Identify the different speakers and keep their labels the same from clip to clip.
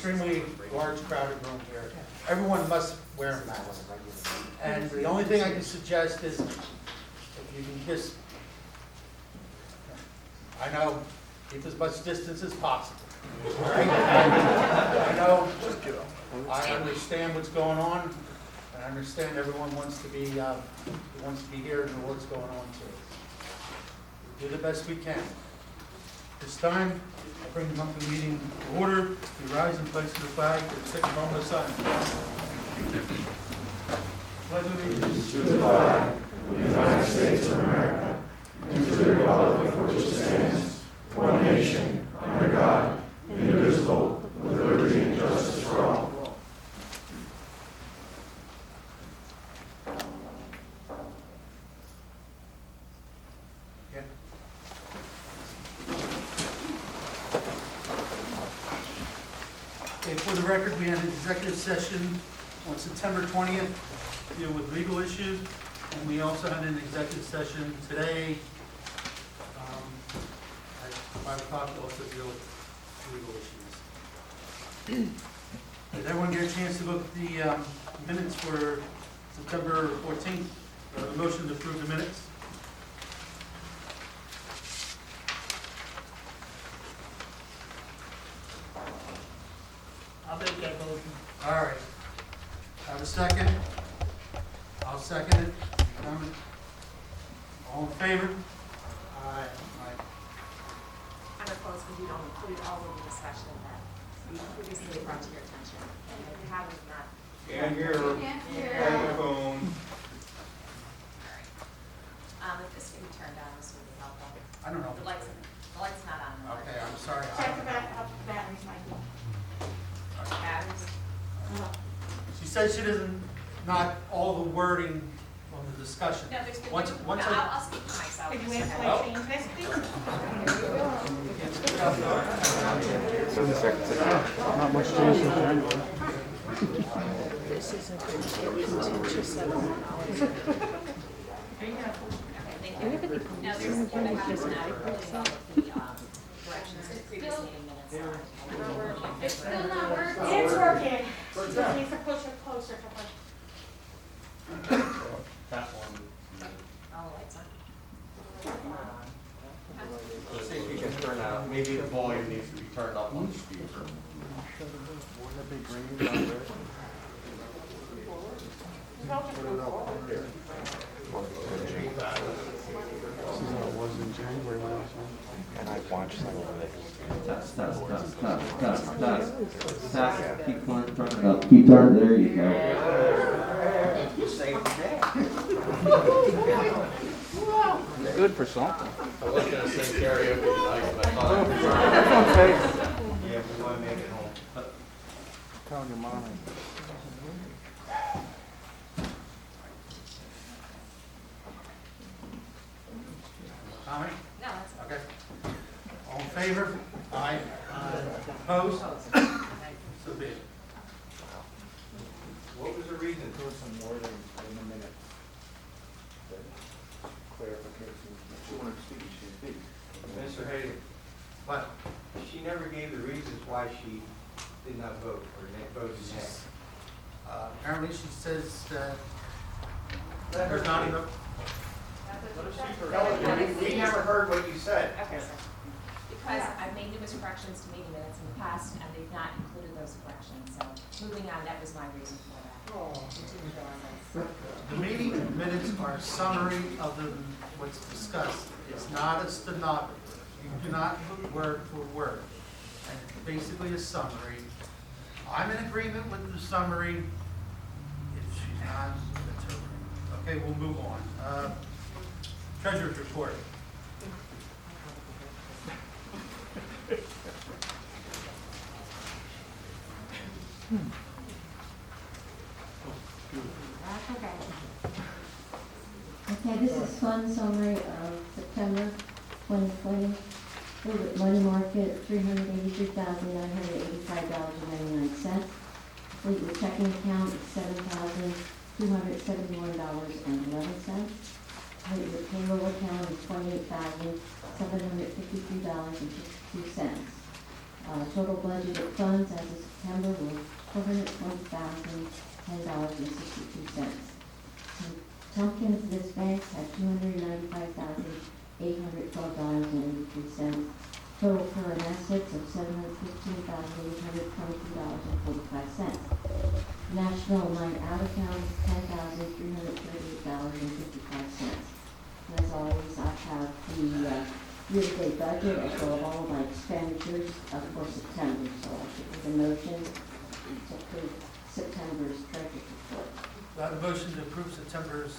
Speaker 1: extremely large crowded room here. Everyone must wear a mask. And the only thing I can suggest is if you can just, I know, keep as much distance as possible. All right? I know, I understand what's going on, and I understand everyone wants to be here and know what's going on too. Do the best we can. This time, I bring the monthly meeting to order. We rise and place the flag for the second moment of silence. Pledge allegiance
Speaker 2: to the flag of the United States of America and to the republic for which it stands, one nation, under God, indivisible, with liberty and justice for all.
Speaker 1: Okay, for the record, we had an executive session on September 20th to deal with legal issues, and we also had an executive session today at 5 o'clock to also deal with legal issues. Did everyone get a chance to look at the minutes for September 14th? A motion to approve the minutes?
Speaker 3: I'll make that motion.
Speaker 1: All right. Have a second? I'll second it. Comment? All in favor? Aye.
Speaker 4: I'm opposed because you don't include all of the discussion that we previously brought to your attention. And if you haven't, not.
Speaker 5: Can't hear. Microphone.
Speaker 4: If this can be turned on, this would be helpful.
Speaker 1: I don't know.
Speaker 4: The light's not on.
Speaker 1: Okay, I'm sorry.
Speaker 3: Check the batteries, Michael.
Speaker 4: Batteries.
Speaker 1: She says she doesn't, not all the wording on the discussion.
Speaker 4: No, there's.
Speaker 1: I'll
Speaker 4: speak for myself.
Speaker 3: Did you ask me to change this, please?
Speaker 6: Not much change since January.
Speaker 7: This isn't going to get contentious at all.
Speaker 4: Okay, thank you. Now, there's, what I have is not including all of the corrections to previous meeting minutes.
Speaker 3: It's still not working. It's working. She just needs to push it closer to her.
Speaker 5: That one.
Speaker 4: All the lights on.
Speaker 5: Let's see if you can turn out, maybe the volume needs to be turned up on the speaker.
Speaker 6: And I watched some of it.
Speaker 8: Test. Keep turning up. Keep turning. There you go.
Speaker 5: You saved the day.
Speaker 6: It's good for something.
Speaker 5: I was gonna sing karaoke tonight, but I thought.
Speaker 6: That's okay.
Speaker 5: Yeah, we wanna make it home.
Speaker 6: Tell your mom.
Speaker 1: Comment?
Speaker 4: No, that's
Speaker 1: Okay. All in favor? Aye. Opposed? So be it.
Speaker 5: What was the reason?
Speaker 6: There was some wording in the minute. Clarification. She wanted to speak, she speak.
Speaker 5: Mr. Hayden,
Speaker 1: But
Speaker 5: she never gave the reasons why she did not vote or voted nay.
Speaker 1: apparently she says that there's not enough.
Speaker 5: We never heard what you said.
Speaker 4: Okay, sir. Because I've made numerous corrections to meeting minutes in the past, and they've not included those corrections, so moving on, that was my reason for that. Continue to go on this.
Speaker 1: The meeting minutes are a summary of what's discussed. It's not a stenographer. You do not look word for word. And it's basically a summary. I'm in agreement with the summary. If she's not, that's her. Okay, we'll move on. Treasurer's report.
Speaker 9: Okay, this is fund summary of September 2020. With money market, $383,985.99. Legal checking account, $7,271.11. Legal payroll account is $28,753.52. Total budgeted funds as of September were $420,010.62. Tompkins List Bank had $295,812.83. Total current assets of $715,822.45. National Night Out account is $10,338.55. As always, I have the year-to-date budget as well as all of my expenditures for September. So I should make a motion to approve September's treasurer's report.
Speaker 1: Do I have a motion to approve September's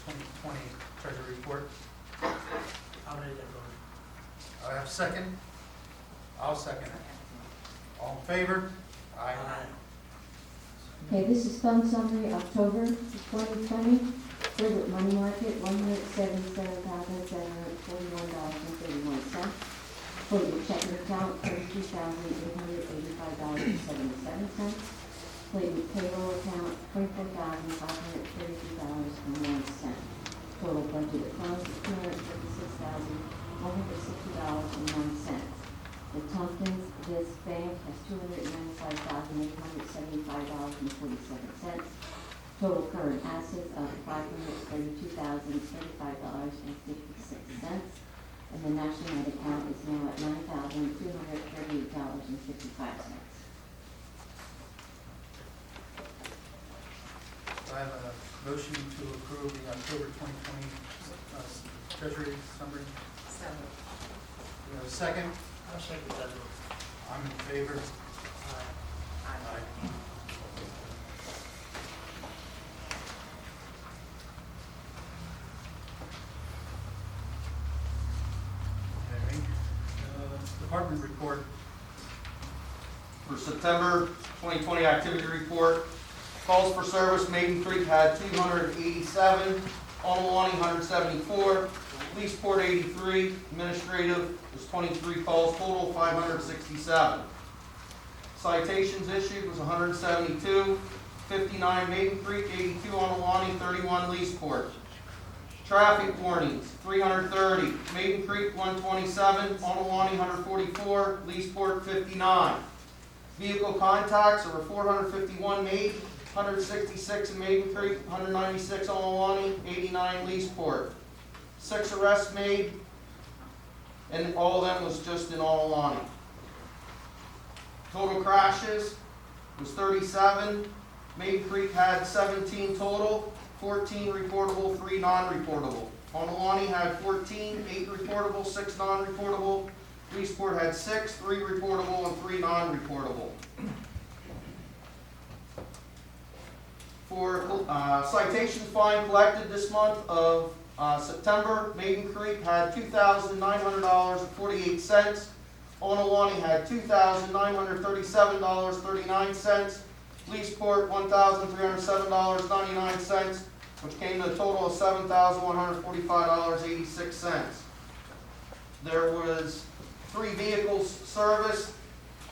Speaker 1: 2020 treasury report?
Speaker 10: I'll make that motion.
Speaker 1: I have a second. I'll second it. All in favor? Aye.
Speaker 9: Okay, this is fund summary, October 2020. Favorite money market, $177,741.31. For your checking account, $32,885.77. For your payroll account, $24,532.01. Total budgeted funds is $256,160.01. The Tompkins List Bank has $295,875.47. Total current assets of $532,035.56. And the National Night account is now at $9,238.55.
Speaker 1: Do I have a motion to approve the October 2020 treasury summary?
Speaker 4: So,
Speaker 1: Do we have a second?
Speaker 10: I'll second that.
Speaker 1: I'm in favor.
Speaker 10: Aye.
Speaker 1: Okay. Department report.
Speaker 11: For September 2020 activity report, calls for service, Maiden Creek had 287, Onawani 174, Leesport 83, administrative was 23 calls, total 567. Citations issued was 172, 59 Maiden Creek, 82 Onawani, 31 Leesport. Traffic warnings, 330, Maiden Creek 127, Onawani 144, Leesport 59. Vehicle contacts, there were 451 made, 166 in Maiden Creek, 196 Onawani, 89 Leesport. 6 arrests made, and all of them was just in Onawani. Total crashes was 37. Maiden Creek had 17 total, 14 reportable, 3 non-reportable. Onawani had 14, 8 reportable, 6 non-reportable. Leesport had 6, 3 reportable, and 3 non-reportable. For citations fine collected this month of September, Maiden Creek had $2,900.48. Onawani had $2,937.39. Leesport $1,307.99, which came to a total of $7,145.86. There was 3 vehicles serviced,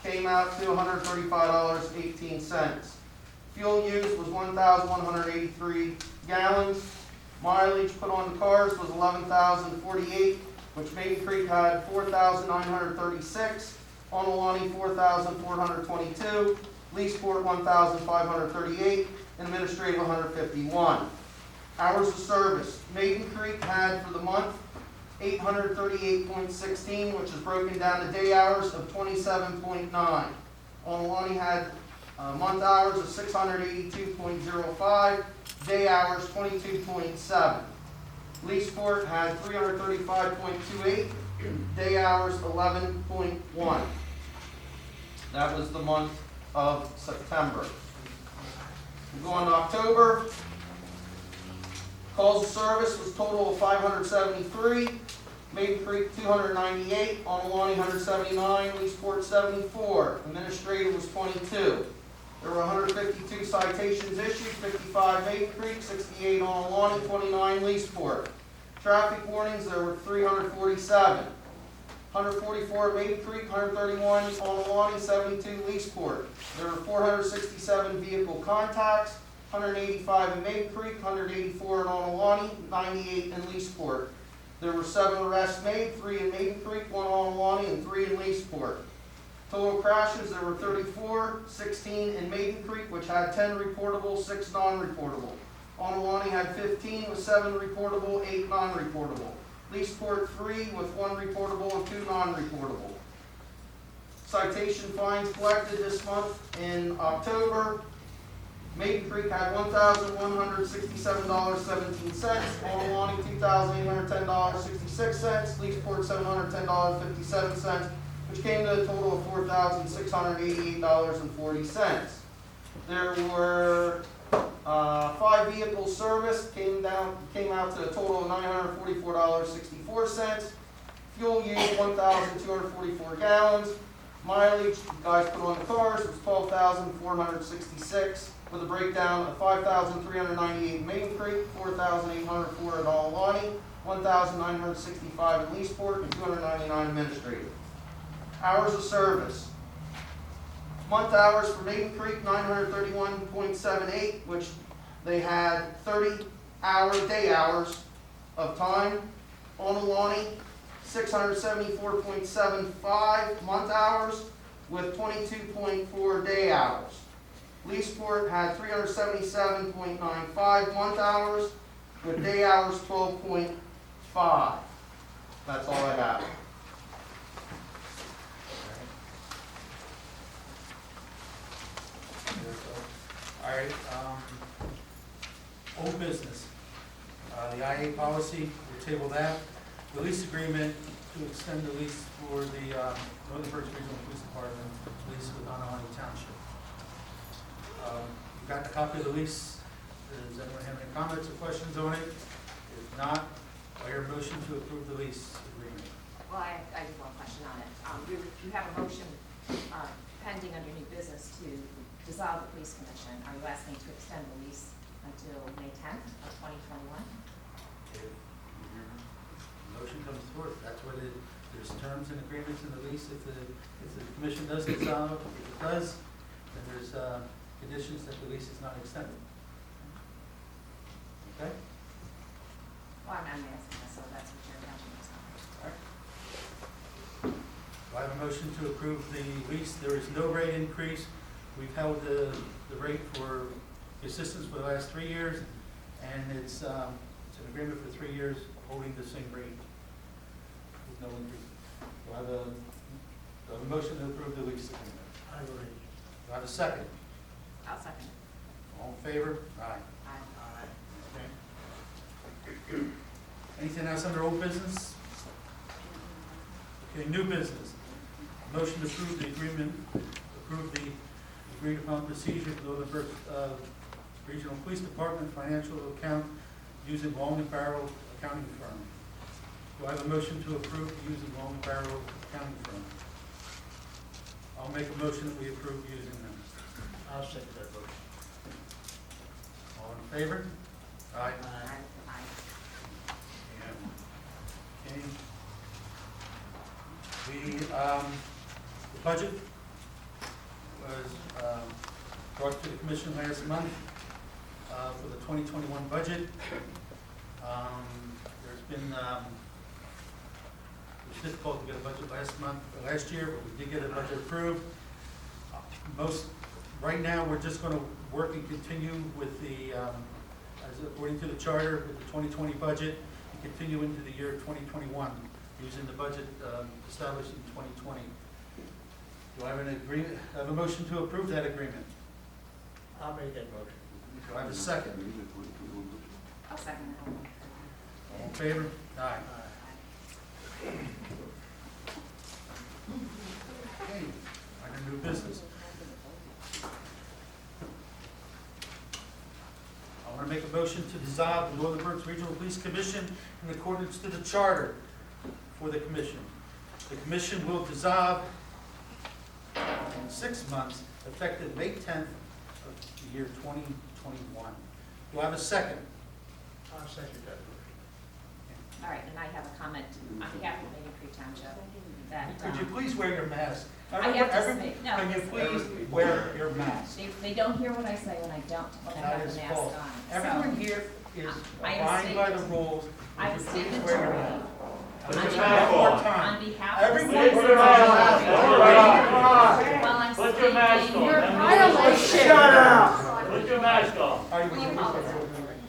Speaker 11: came out to $135.18. Fuel use was 1,183 gallons. Mileage put on the cars was 11,048, which Maiden Creek had 4,936, Onawani 4,422, Leesport 1,538, and administrative 151. Hours of service, Maiden Creek had for the month 838.16, which is broken down to day hours of 27.9. Onawani had month hours of 682.05, day hours 22.7. Leesport had 335.28, day hours 11.1. That was the month of September. We go on to October. Calls of service was total of 573. Maiden Creek 298, Onawani 179, Leesport 74. Administrative was 22. There were 152 citations issued, 55 Maiden Creek, 68 Onawani, 29 Leesport. Traffic warnings, there were 347. 144 Maiden Creek, 131 Onawani, 72 Leesport. There were 467 vehicle contacts, 185 in Maiden Creek, 184 in Onawani, 98 in Leesport. There were 7 arrests made, 3 in Maiden Creek, 1 in Onawani, and 3 in Leesport. Total crashes, there were 34, 16 in Maiden Creek, which had 10 reportable, 6 non-reportable. Onawani had 15 with 7 reportable, 8 non-reportable. Leesport 3 with 1 reportable and 2 non-reportable. Citation fines collected this month in October. Maiden Creek had $1,167.17. Onawani $2,810.66. Leesport $710.57, which came to a total of $4,688.40. There were 5 vehicles serviced, came out to a total of $944.64. Fuel used 1,244 gallons. Mileage you guys put on the cars was 12,466, with a breakdown of 5,398 in Maiden Creek, 4,804 at Onawani, 1,965 in Leesport, and 299 administrative. Hours of service. Month hours for Maiden Creek, 931.78, which they had 30 day hours of time. Onawani, 674.75 month hours with 22.4 day hours. Leesport had 377.95 month hours with day hours 12.5. That's all I have.
Speaker 1: All right, old business. The IA policy, we'll table that. The lease agreement to extend the lease for the Northern Berks Regional Police Department, lease with Onawani Township. You've got a copy of the lease. Does anyone have any comments or questions on it? If not, I hear a motion to approve the lease agreement.
Speaker 4: Well, I have one question on it. You have a motion pending under new business to dissolve the police commission. Are you asking to extend the lease until May 10th of 2021?
Speaker 1: If your motion comes forth, that's what there's terms and agreements in the lease. If the commission does dissolve, if it does, then there's conditions that the lease is not extended. Okay?
Speaker 4: Well, I'm asking this, so that's what you're mentioning.
Speaker 1: All right. Do I have a motion to approve the lease? There is no rate increase. We've held the rate for the assistance for the last 3 years, and it's an agreement for 3 years holding the same rate with no increase. Do I have a motion to approve the lease agreement?
Speaker 10: I agree.
Speaker 1: Do I have a second?
Speaker 4: I'll second it.
Speaker 1: All in favor? Aye.
Speaker 4: Aye.
Speaker 1: Okay. Anything else under old business? Okay, new business. Motion to approve the agreement, approve the agreed upon procedure for the Northern Berks Regional Police Department financial account using Long and Barrel accounting firm. Do I have a motion to approve using Long and Barrel accounting firm? I'll make a motion that we approve using them.
Speaker 10: I'll second that motion.
Speaker 1: All in favor? Aye.
Speaker 4: Aye.
Speaker 1: Okay. The budget was brought to the commission last month for the 2021 budget. There's been, it was difficult to get a budget last year, but we did get a budget approved. Right now, we're just going to work and continue with the, as according to the charter, with the 2020 budget, and continue into the year 2021, using the budget established in 2020. Do I have an agreement, I have a motion to approve that agreement?
Speaker 10: I'll make that motion.
Speaker 1: Do I have a second?
Speaker 4: I'll second that.
Speaker 1: All in favor? Aye. Okay, under new business. I want to make a motion to dissolve the Northern Berks Regional Police Commission in accordance to the charter for the commission. The commission will dissolve in 6 months, effective May 10th of the year 2021. Do I have a second?
Speaker 10: I'll second that motion.
Speaker 4: All right, and I have a comment on behalf of Maiden Creek Township that.
Speaker 1: Could you please wear your mask?
Speaker 4: I have to speak. No,
Speaker 1: Can you please wear your mask?
Speaker 4: They don't hear what I say when I have
Speaker 1: That
Speaker 4: the
Speaker 1: is
Speaker 4: mask
Speaker 1: false.
Speaker 4: on.
Speaker 1: Everyone here is
Speaker 4: I am
Speaker 1: abiding by the
Speaker 4: stating-
Speaker 1: rules.
Speaker 4: I am
Speaker 1: Would you
Speaker 4: stating
Speaker 1: please
Speaker 4: the
Speaker 1: wear your
Speaker 4: charter.
Speaker 1: mask? Put your
Speaker 4: On
Speaker 1: mask on.
Speaker 4: on behalf of the
Speaker 1: Everyone
Speaker 4: citizens.
Speaker 1: put your mask on.
Speaker 4: While I'm
Speaker 10: Put your mask
Speaker 4: speaking,
Speaker 10: on.
Speaker 4: you're
Speaker 10: Violation.
Speaker 1: Shut up.
Speaker 10: Put your mask on.
Speaker 4: We apologize.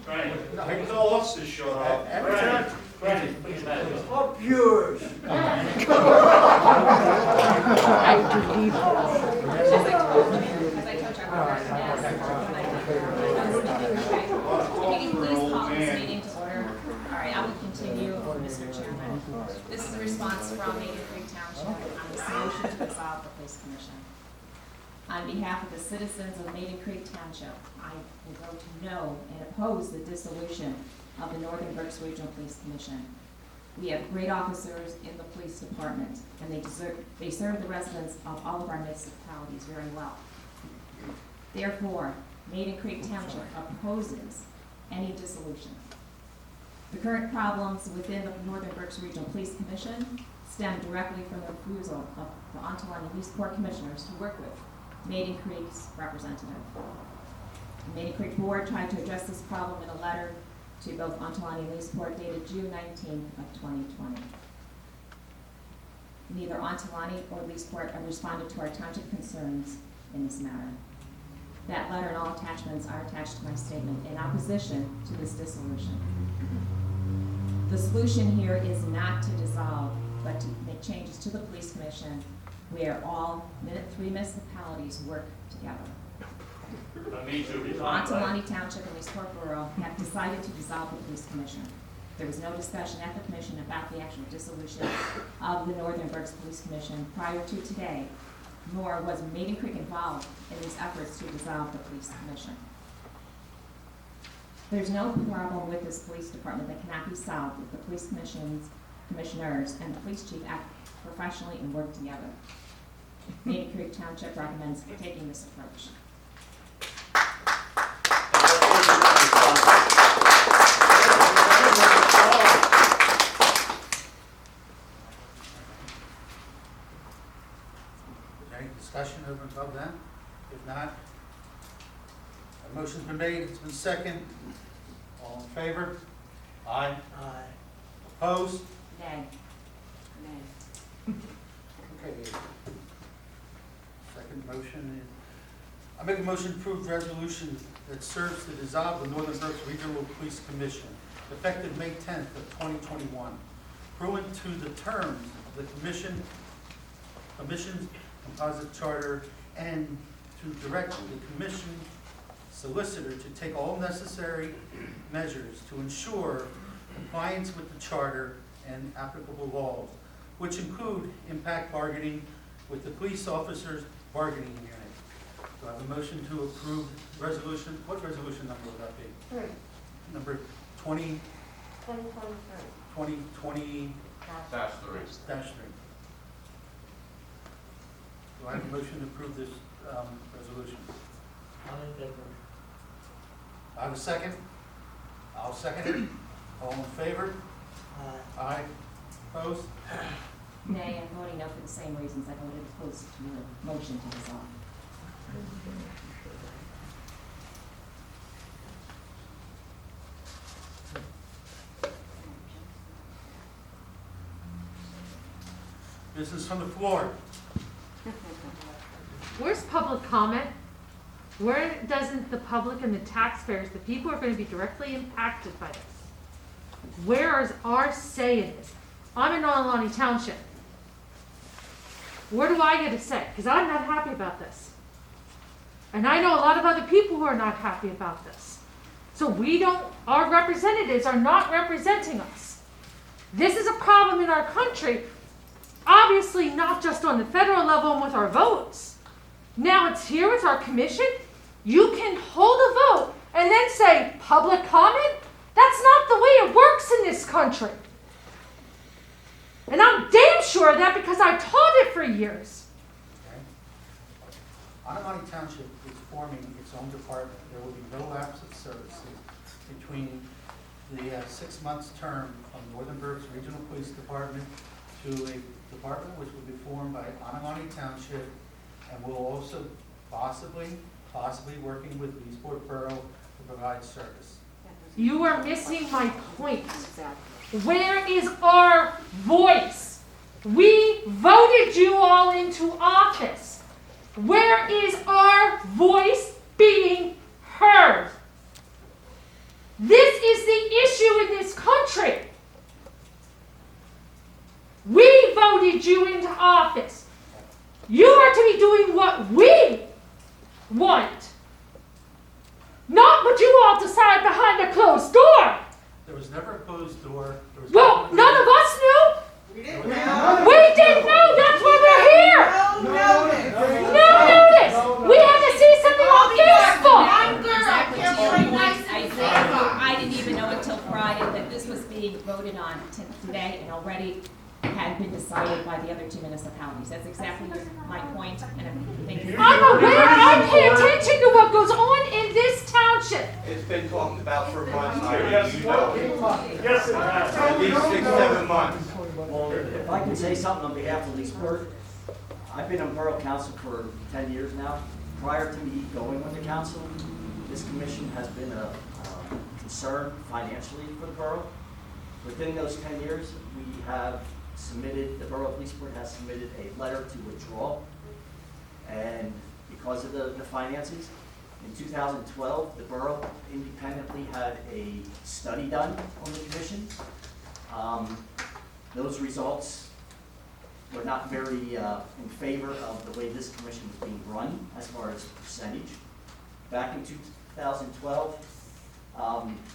Speaker 10: Right.
Speaker 2: No officers shut up.
Speaker 1: Every time.
Speaker 10: Right. Put your mask on.
Speaker 1: Up yours.
Speaker 7: I believe
Speaker 4: As I told you, I'm wearing a mask when I'm speaking, okay? If you can please call this meeting to order. All right, I will continue, Mr. Chairman. This is a response from Maiden Creek Township on the solution to dissolve the police commission. On behalf of the citizens of Maiden Creek Township, I will vote no and oppose the dissolution of the Northern Berks Regional Police Commission. We have great officers in the police department, and they serve the residents of all of our municipalities very well. Therefore, Maiden Creek Township opposes any dissolution. The current problems within the Northern Berks Regional Police Commission stem directly from the refusal of the Ontolani and Eastport commissioners to work with Maiden Creek's representative. The Maiden Creek Board tried to address this problem in a letter to both Ontolani and Eastport dated June 19th of 2020. Neither Ontolani or Leesport have responded to our township concerns in this matter. That letter and all attachments are attached to my statement in opposition to this dissolution. The solution here is not to dissolve, but to make changes to the police commission where all 3 municipalities work together. Ontolani Township and Leesport Borough have decided to dissolve the police commission. There was no discussion at the commission about the actual dissolution of the Northern Berks Police Commission prior to today, nor was Maiden Creek involved in these efforts to dissolve the police commission. There's no problem with this police department that cannot be solved if the police commissioners and the police chief act professionally and work together. Maiden Creek Township recommends taking this approach.
Speaker 1: Any discussion over and above that? If not, a motion's been made, it's been seconded. All in favor? Aye.
Speaker 10: Aye.
Speaker 1: Opposed?
Speaker 4: Nay.
Speaker 1: Okay. Second motion is, I make a motion to approve resolution that serves to dissolve the Northern Berks Regional Police Commission, effective May 10th of 2021. Pursuant to the terms of the commission's composite charter, and to direct the commission solicitor to take all necessary measures to ensure compliance with the charter and applicable laws, which include impact bargaining with the police officers bargaining unit. Do I have a motion to approve resolution? What resolution number would that be?
Speaker 3: 3,
Speaker 1: Number 20,
Speaker 3: 2023.
Speaker 1: 2020-3. Do I have a motion to approve this resolution?
Speaker 10: I'll make that motion.
Speaker 1: I have a second? I'll second it. All in favor?
Speaker 10: Aye.
Speaker 1: Aye. Opposed?
Speaker 4: Nay, I'm voting no for the same reasons I voted opposed to your motion to dissolve.
Speaker 1: Business from the floor.
Speaker 12: Where's public comment? Where doesn't the public and the taxpayers, the people who are going to be directly impacted by this, where is our say in this? I'm in Ontolani Township. Where do I get a say? Because I'm not happy about this. And I know a lot of other people who are not happy about this. So our representatives are not representing us. This is a problem in our country, obviously not just on the federal level and with our votes. Now it's here with our commission. You can hold a vote and then say, public comment? That's not the way it works in this country. And I'm damn sure of that because I taught it for years.
Speaker 1: Okay. Ontolani Township is forming its own department. There will be no lapse of services between the 6 months term of Northern Berks Regional Police Department to a department which will be formed by Ontolani Township and will also possibly working with Leesport Borough to provide service.
Speaker 12: You are missing my point. Where is our voice? We voted you all into office. Where is our voice being heard? This is the issue in this country. We voted you into office. You are to be doing what we want, not what you all decide behind a closed door.
Speaker 1: There was never a closed door. There was
Speaker 12: Well,
Speaker 1: never-
Speaker 12: none of us knew.
Speaker 10: We
Speaker 12: We didn't know. That's why we're here. No notice. We had to see something on Facebook.
Speaker 3: One girl,
Speaker 4: Exactly.
Speaker 3: can't
Speaker 4: To your
Speaker 3: play
Speaker 4: point,
Speaker 3: nice
Speaker 4: I
Speaker 3: and
Speaker 4: think
Speaker 3: clever.
Speaker 4: I didn't even know until Friday that this was being voted on today and already had been decided by the other two municipalities. That's exactly my point, and I think.
Speaker 12: I'm aware. I pay attention to what goes on in this township.
Speaker 5: It's been talked about for months, Heidi, you know.
Speaker 10: Yes, it has.
Speaker 5: At least 6-7 months.
Speaker 13: Well, if I can say something on behalf of Leesport, I've been on borough council for 10 years now. Prior to me going on the council, this commission has been a concern financially for the borough. Within those 10 years, we have submitted, the borough of Leesport has submitted a letter to withdraw. And because of the finances, in 2012, the borough independently had a study done on the commission. Those results were not very in favor of the way this commission was being run as far as percentage. Back in 2012,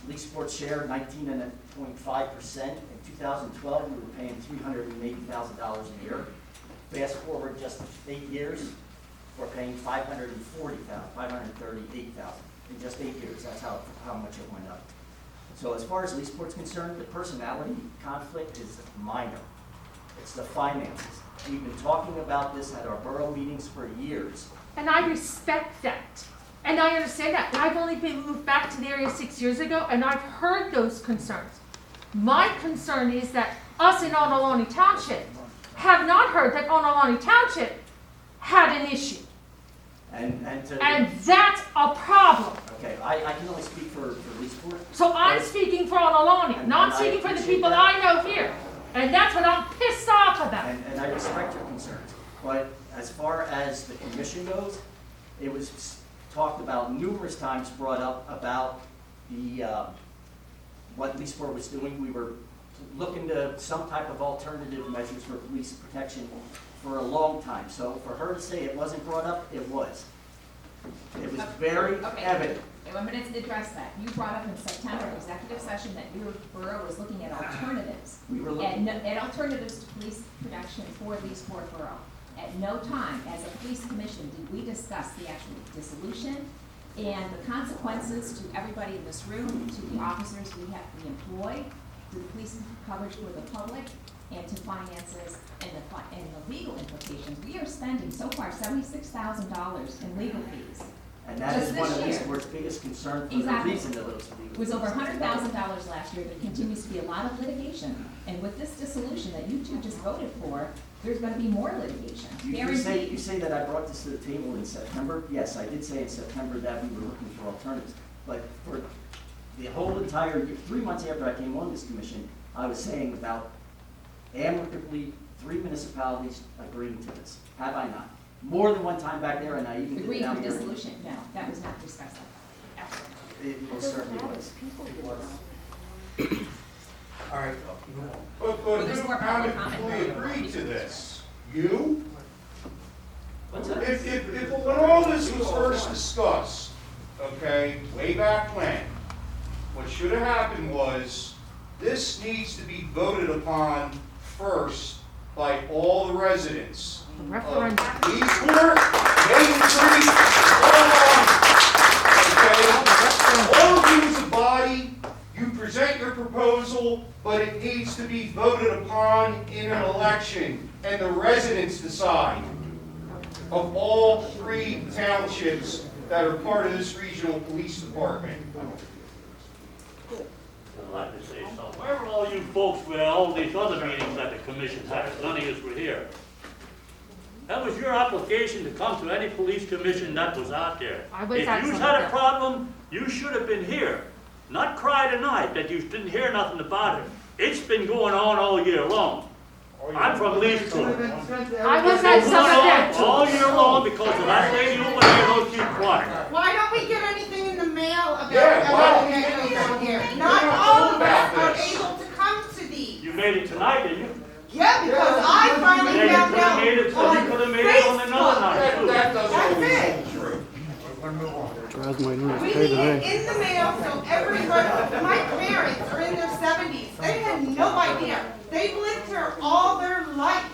Speaker 13: Leesport's share 19.5%. In 2012, we were paying $380,000 a year. Fast forward just 8 years, we're paying $538,000 in just 8 years. That's how much it went up. So as far as Leesport's concerned, the personality conflict is minor. It's the finances. We've been talking about this at our borough meetings for years.
Speaker 12: And I respect that. And I understand that. I've only been moved back to the area 6 years ago, and I've heard those concerns. My concern is that us in Oneonta Township have not heard that Oneonta Township had an issue.
Speaker 13: And
Speaker 12: that's a problem.
Speaker 13: okay, I can only speak for Leesport.
Speaker 12: So I'm speaking for Oneonta, not
Speaker 13: And I
Speaker 12: speaking for the
Speaker 13: appreciate
Speaker 12: people
Speaker 13: that.
Speaker 12: I know here. And that's what I'm pissed off about.
Speaker 13: And I respect your concerns. But as far as the commission goes, it was talked about numerous times, brought up about the what Leesport was doing. We were looking to some type of alternative measures for police protection for a long time. So for her to say it wasn't brought up, it was. It was very
Speaker 4: Okay.
Speaker 13: evident.
Speaker 4: Okay, I'm going to address that. You brought up in September executive session that your borough was looking at alternatives.
Speaker 13: We were looking.
Speaker 4: At alternatives to police protection for Leesport Borough. At no time, as a police commission, did we discuss the actual dissolution and the consequences to everybody in this room, to the officers we employ, to the police coverage for the public, and to finances and the legal implications. We are spending so far $76,000 in legal fees.
Speaker 13: And that
Speaker 4: Just
Speaker 13: is one of
Speaker 4: this year.
Speaker 13: Leesport's biggest concerns for the
Speaker 4: Exactly.
Speaker 13: reason of those legal.
Speaker 4: It was over $100,000 last year. There continues to be a lot of litigation. And with this dissolution that you two just voted for, there's going to be more litigation.
Speaker 13: You say that I brought this to the table in September. Yes, I did say in September that we were looking for alternatives. But for the whole entire year, 3 months after I came on this commission, I was saying about amicably 3 municipalities agreeing to this. Have I not? More than one time back there, and I even did it
Speaker 4: Agreed
Speaker 13: down
Speaker 4: for
Speaker 13: here.
Speaker 4: dissolution? No, that was not discussed like that. Absolutely.
Speaker 13: It most certainly was.
Speaker 1: All right.
Speaker 2: But
Speaker 4: Well, there's more public
Speaker 2: amicably
Speaker 4: comment.
Speaker 2: agreed to this. You?
Speaker 13: What's that?
Speaker 2: If when all this was first discussed, okay, way back when, what should have happened was, this needs to be voted upon first by all the residents.
Speaker 12: Referendum.
Speaker 2: Leesport, Main Street, okay? All of you as a body, you present your proposal, but it needs to be voted upon in an election, and the residents decide of all 3 townships that are part of this regional police department.
Speaker 10: I'd like to say something. Where were all you folks with all these other meetings that the commission had? None of us were here. That was your application to come to any police commission that was out there.
Speaker 12: I was at
Speaker 10: If you
Speaker 12: some
Speaker 10: had
Speaker 12: of
Speaker 10: a
Speaker 12: them.
Speaker 10: problem, you should have been here. not cry tonight that you didn't hear nothing about it. It's been going on all year long. I'm from Leesburg.
Speaker 12: I was at some of that.
Speaker 10: All year long because of that lady over there don't keep quiet.
Speaker 3: Why don't we get anything in the mail about
Speaker 2: Yeah, well,
Speaker 3: anything that goes on here? Not all of us are able to come to these.
Speaker 10: You made it tonight, didn't you?
Speaker 3: Yeah, because I finally
Speaker 10: Yeah, you
Speaker 3: found
Speaker 10: could have
Speaker 3: out
Speaker 10: made it, so you could have
Speaker 3: on
Speaker 10: made it on another
Speaker 3: Facebook.
Speaker 10: night too.
Speaker 2: That doesn't
Speaker 3: That's
Speaker 2: always
Speaker 3: it.
Speaker 2: hold true.
Speaker 3: We need it in the mail so everybody, my parents are in their 70s. They had no idea. They've lived here all their life.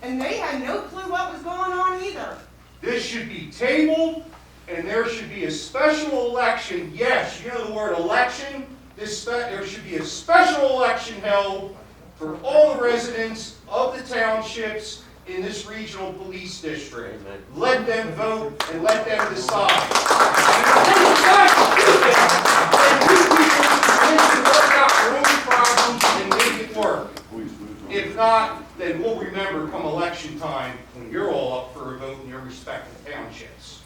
Speaker 3: And they had no clue what was going on either.
Speaker 2: This should be tabled, and there should be a special election. Yes, you know the word election. There should be a special election held for all the residents of the townships in this regional police district. Let them vote and let them decide. And if they decide to do that, then you people can work out your own problems and make it work. If not, then we'll remember come election time when you're all up for a vote in your respective townships.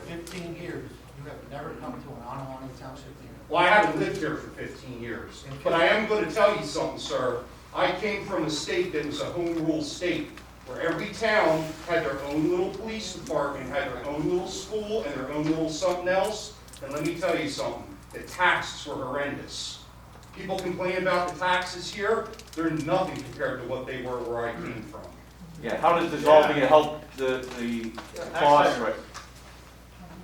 Speaker 1: 15 years, you have never come to an Onawani Township meeting.
Speaker 2: Well, I haven't lived here for 15 years, but I am going to tell you something, sir. I came from a state that was a home rule state, where every town had their own little police department, had their own little school, and their own little something else. And let me tell you something, the taxes were horrendous. People complain about the taxes here, they're nothing compared to what they were where I came from.
Speaker 6: Yeah, how does dissolving it help the cause, right?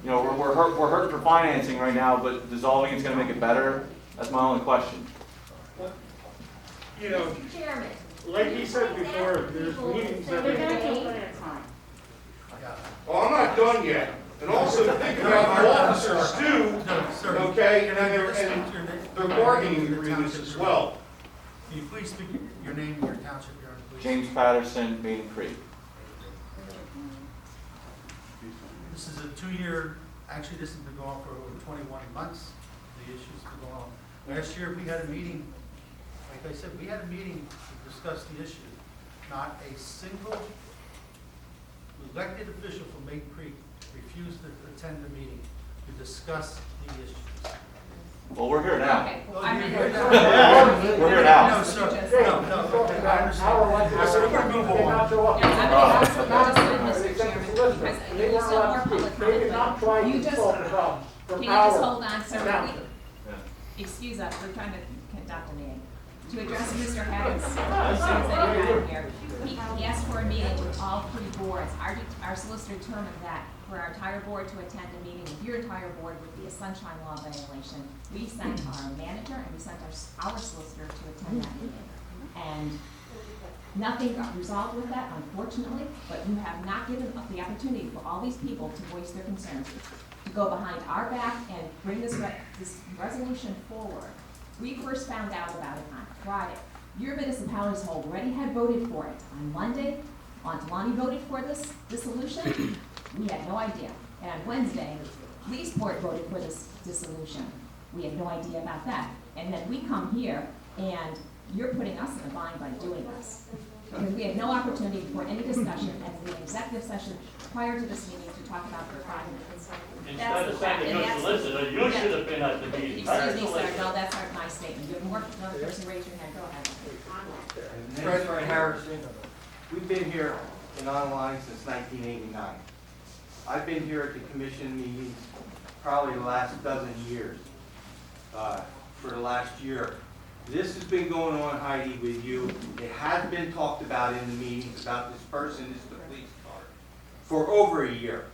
Speaker 6: You know, we're hurt for financing right now, but dissolving it's gonna make it better? That's my only question.
Speaker 1: You know,
Speaker 4: Mr. Chairman.
Speaker 1: like he said before, there's meetings every day.
Speaker 2: Well, I'm not done yet. And also think about the officers too, okay, and their bargaining agreements as well.
Speaker 1: Can you please speak your name and your township you're in, please?
Speaker 6: James Patterson, Main Creek.
Speaker 1: This is a 2-year, actually this has been going on for over 21 months. The issue's been going on. Last year, we had a meeting, like I said, we had a meeting to discuss the issue. Not a single elected official from Maiden Creek refused to attend the meeting to discuss the issues.
Speaker 6: Well, we're here now.
Speaker 4: Okay, well, I'm in.
Speaker 6: We're here now.
Speaker 1: No, sir, no, okay, I understand. I said, we're gonna move on.
Speaker 4: Yes, I'm Mr. Chairman, because there's still more public comment, but you just, can you just hold on, sir? Excuse us, we're trying to conduct a meeting. To address Mr. Haddon's concerns that he had here, he asked for a meeting with all 3 boards. Our solicitor determined that for our entire board to attend a meeting with your entire board would be a sunshine law violation. We sent our manager and we sent our solicitor to attend that meeting. And nothing got resolved with that, unfortunately, but you have not given up the opportunity for all these people to voice their concerns, to go behind our back and bring this resolution forward. We first found out about it on Friday. Your municipalities already had voted for it. On Monday, Montalani voted for this dissolution. We had no idea. And on Wednesday, police board voted for this dissolution. We had no idea about that. And then we come here and you're putting us in a bind by doing this. Because we had no opportunity for any discussion at the executive session prior to this meeting to talk about the project.
Speaker 10: Instead of sending your solicitor, you should have been at the meeting.
Speaker 4: Excuse me, sir, no, that's not my statement. You have more, another person raise your hand, go ahead.
Speaker 5: President Harrison, we've been here in online since 1989. I've been here at the commission meetings probably the last dozen years, for the last year. This has been going on, Heidi, with you. It has been talked about in the meetings about this person is the police car for over a year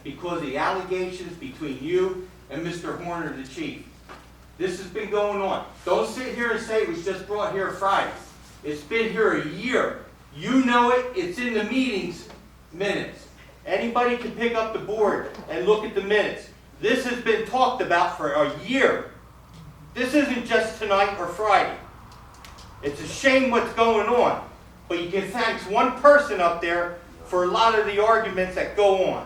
Speaker 5: because of the allegations between you and Mr. Horner, the chief. This has been going on. Don't sit here and say it was just brought here Friday. It's been here a year. You know it. It's in the meetings minutes. Anybody can pick up the board and look at the minutes. This has been talked about for a year. This isn't just tonight or Friday. It's a shame what's going on. But you can thank one person up there for a lot of the arguments that go on.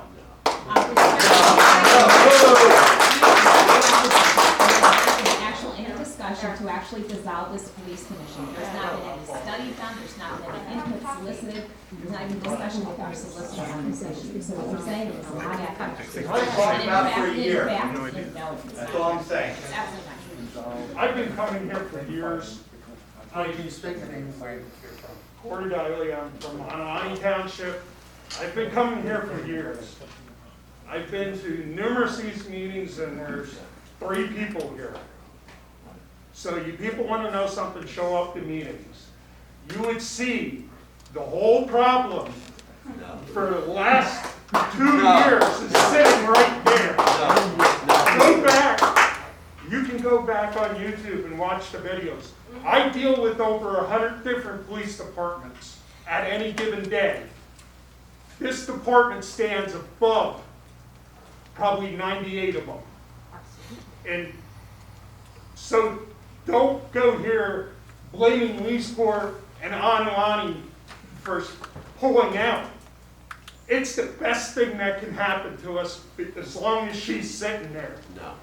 Speaker 4: Actual any discussion to actually dissolve this police commission. There's not been any study done, there's not been any input solicited, there's not even discussion with our solicitor on this issue. So what we're saying is a lot of effort.
Speaker 5: It's been talked about for a year.
Speaker 4: In fact, you know, it's
Speaker 5: That's
Speaker 4: not.
Speaker 5: all I'm saying.
Speaker 4: It's absolutely not true.
Speaker 14: I've been coming here for years.
Speaker 1: Can you state your name and where you're from?
Speaker 14: Corey Diley, I'm from Onondaga Township. I've been coming here for years. I've been to numerous of these meetings and there's 3 people here. So you people want to know something, show up to meetings. You would see the whole problem for the last 2 years is sitting right there. Go back. You can go back on YouTube and watch the videos. I deal with over 100 different police departments at any given day. This department stands above probably 98 of them. And so don't go here blaming Leesport and Onondaga for pulling out. It's the best thing that can happen to us as long as she's sitting there. No.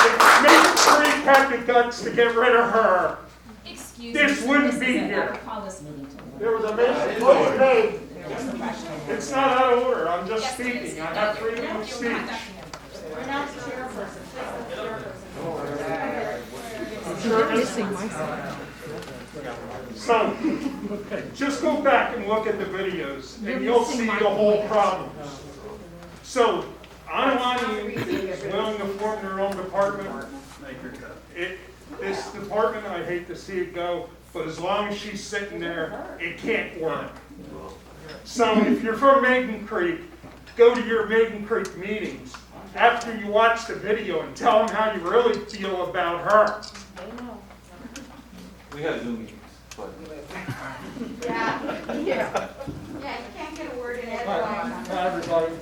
Speaker 14: If Maple Creek had the guts to get rid of her,
Speaker 4: Excuse
Speaker 14: this
Speaker 4: me,
Speaker 14: wouldn't
Speaker 4: this
Speaker 14: be
Speaker 4: isn't-
Speaker 14: here.
Speaker 4: I'll call this meeting to order.
Speaker 14: There was a motion made.
Speaker 4: There's no question.
Speaker 14: It's not out of order, I'm just
Speaker 4: Yes, it is.
Speaker 14: speaking, I have freedom of
Speaker 4: You're
Speaker 14: speech.
Speaker 4: conducting it.
Speaker 3: Announce the chairperson.
Speaker 14: I'm sure it's-
Speaker 12: Missing myself.
Speaker 14: So, just go back and look at the videos,
Speaker 12: You're
Speaker 14: and you'll
Speaker 12: missing
Speaker 14: see
Speaker 12: my
Speaker 14: the whole
Speaker 12: point.
Speaker 14: problem. So, Onondaga is willing to form their own department. This department, I hate to see it go, but as long as she's sitting there, it can't work. So, if you're from Maiden Creek, go to your Maiden Creek meetings after you watch the video and tell them how you really feel about her.
Speaker 6: We have Zoom meetings, but.
Speaker 3: Yeah, you can't get a word in edgewise.
Speaker 15: Hi, everybody.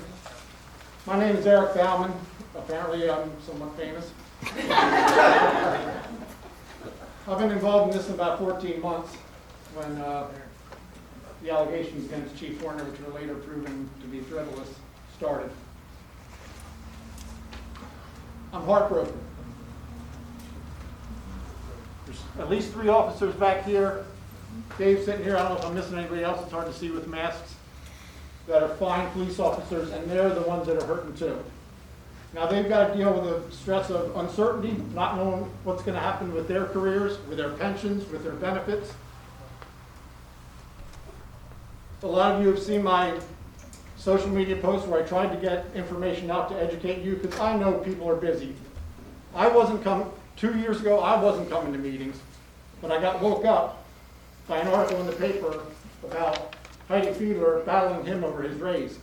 Speaker 15: My name is Eric Bauman. Apparently, I'm somewhat famous. I've been involved in this in about 14 months when the allegations against Chief Warner, which were later proven to be frivolous, started. I'm heartbroken. There's at least 3 officers back here. Dave's sitting here. I don't know if I'm missing anybody else. It's hard to see with masks. That are fine police officers, and they're the ones that are hurting too. Now they've got to deal with the stress of uncertainty, not knowing what's going to happen with their careers, with their pensions, with their benefits. A lot of you have seen my social media posts where I tried to get information out to educate you, because I know people are busy. I wasn't coming, 2 years ago, I wasn't coming to meetings, but I got woke up by an article in the paper about Heidi Fiedler battling him over his raise.